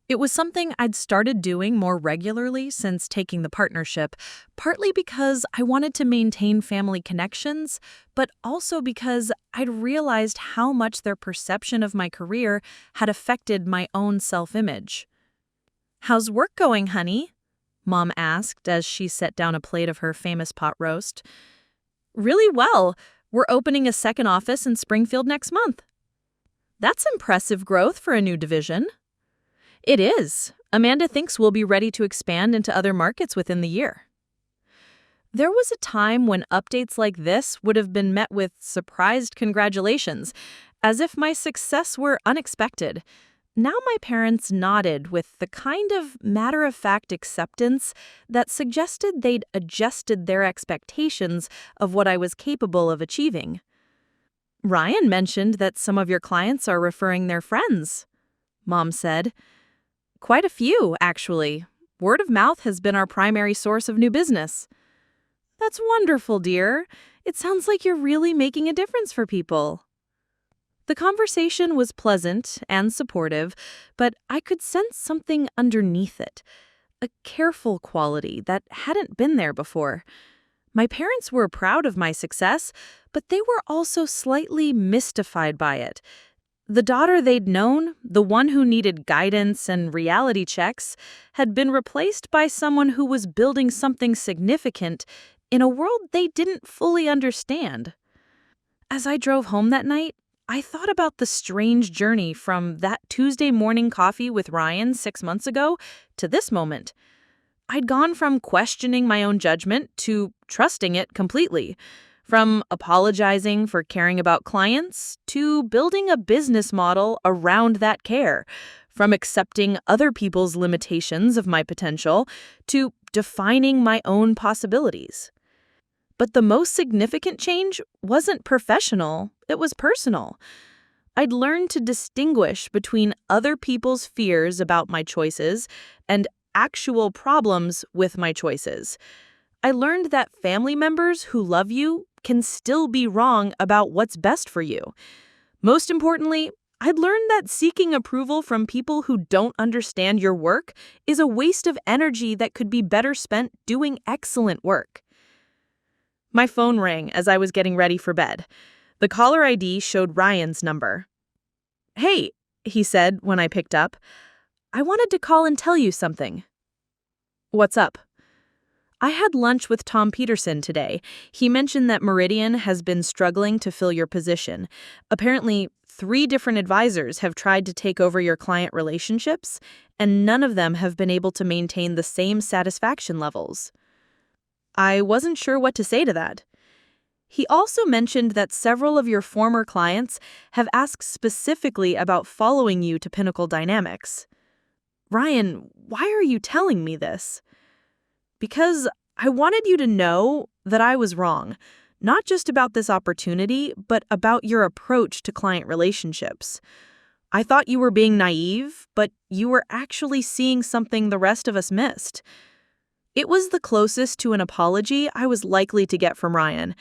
It was something I'd started doing more regularly since taking the partnership, partly because I wanted to maintain family connections, but also because I'd realized how much their perception of my career had affected my own self-image. "How's work going, honey?" Mom asked as she set down a plate of her famous pot roast. "Really well. We're opening a second office in Springfield next month." "That's impressive growth for a new division." "It is. Amanda thinks we'll be ready to expand into other markets within the year." There was a time when updates like this would have been met with surprised congratulations, as if my success were unexpected. Now my parents nodded with the kind of matter-of-fact acceptance that suggested they'd adjusted their expectations of what I was capable of achieving. "Ryan mentioned that some of your clients are referring their friends," Mom said. "Quite a few, actually. Word of mouth has been our primary source of new business." "That's wonderful, dear. It sounds like you're really making a difference for people." The conversation was pleasant and supportive, but I could sense something underneath it, a careful quality that hadn't been there before. My parents were proud of my success, but they were also slightly mystified by it. The daughter they'd known, the one who needed guidance and reality checks, had been replaced by someone who was building something significant in a world they didn't fully understand. As I drove home that night, I thought about the strange journey from that Tuesday morning coffee with Ryan 6 months ago to this moment. I'd gone from questioning my own judgment to trusting it completely. From apologizing for caring about clients to building a business model around that care. From accepting other people's limitations of my potential to defining my own possibilities. But the most significant change wasn't professional, it was personal. I'd learned to distinguish between other people's fears about my choices and actual problems with my choices. I learned that family members who love you can still be wrong about what's best for you. Most importantly, I'd learned that seeking approval from people who don't understand your work is a waste of energy that could be better spent doing excellent work. My phone rang as I was getting ready for bed. The caller ID showed Ryan's number. "Hey," he said when I picked up. "I wanted to call and tell you something." "What's up?" "I had lunch with Tom Peterson today. He mentioned that Meridian has been struggling to fill your position. Apparently, 3 different advisors have tried to take over your client relationships, and none of them have been able to maintain the same satisfaction levels." I wasn't sure what to say to that. He also mentioned that several of your former clients have asked specifically about following you to Pinnacle Dynamics. "Ryan, why are you telling me this?" "Because I wanted you to know that I was wrong, not just about this opportunity, but about your approach to client relationships. I thought you were being naive, but you were actually seeing something the rest of us missed." It was the closest to an apology I was likely to get from Ryan,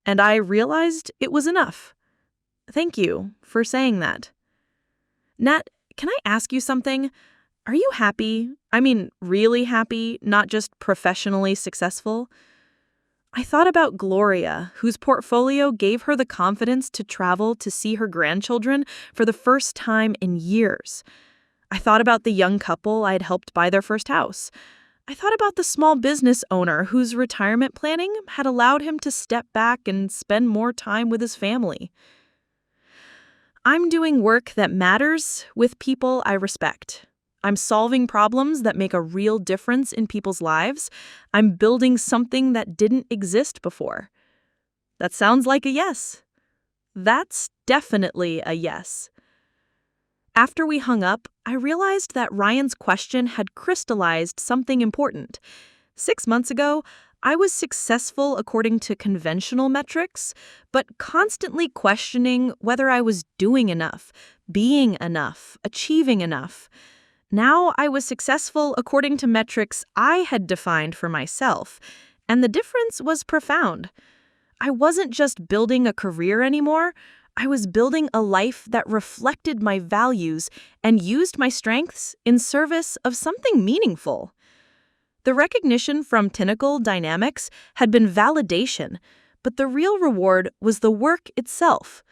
and I realized it was enough. Thank you for saying that. Nat, can I ask you something? Are you happy? I mean, really happy, not just professionally successful? I thought about Gloria, whose portfolio gave her the confidence to travel to see her grandchildren for the first time in years. I thought about the young couple I had helped buy their first house. I thought about the small business owner whose retirement planning had allowed him to step back and spend more time with his family. I'm doing work that matters with people I respect. I'm solving problems that make a real difference in people's lives. I'm building something that didn't exist before. That sounds like a yes. That's definitely a yes. After we hung up, I realized that Ryan's question had crystallized something important. 6 months ago, I was successful according to conventional metrics, but constantly questioning whether I was doing enough, being enough, achieving enough. Now I was successful according to metrics I had defined for myself, and the difference was profound. I wasn't just building a career anymore. I was building a life that reflected my values and used my strengths in service of something meaningful. The recognition from Pinnacle Dynamics had been validation, but the real reward was the work itself.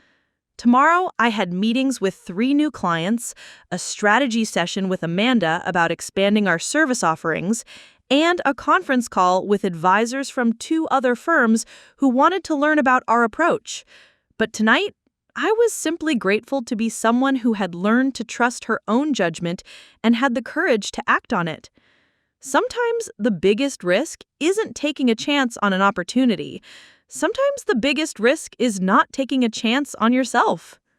Tomorrow, I had meetings with 3 new clients, a strategy session with Amanda about expanding our service offerings, and a conference call with advisors from 2 other firms who wanted to learn about our approach. But tonight, I was simply grateful to be someone who had learned to trust her own judgment and had the courage to act on it. Sometimes the biggest risk isn't taking a chance on an opportunity. Sometimes the biggest risk is not taking a chance on yourself.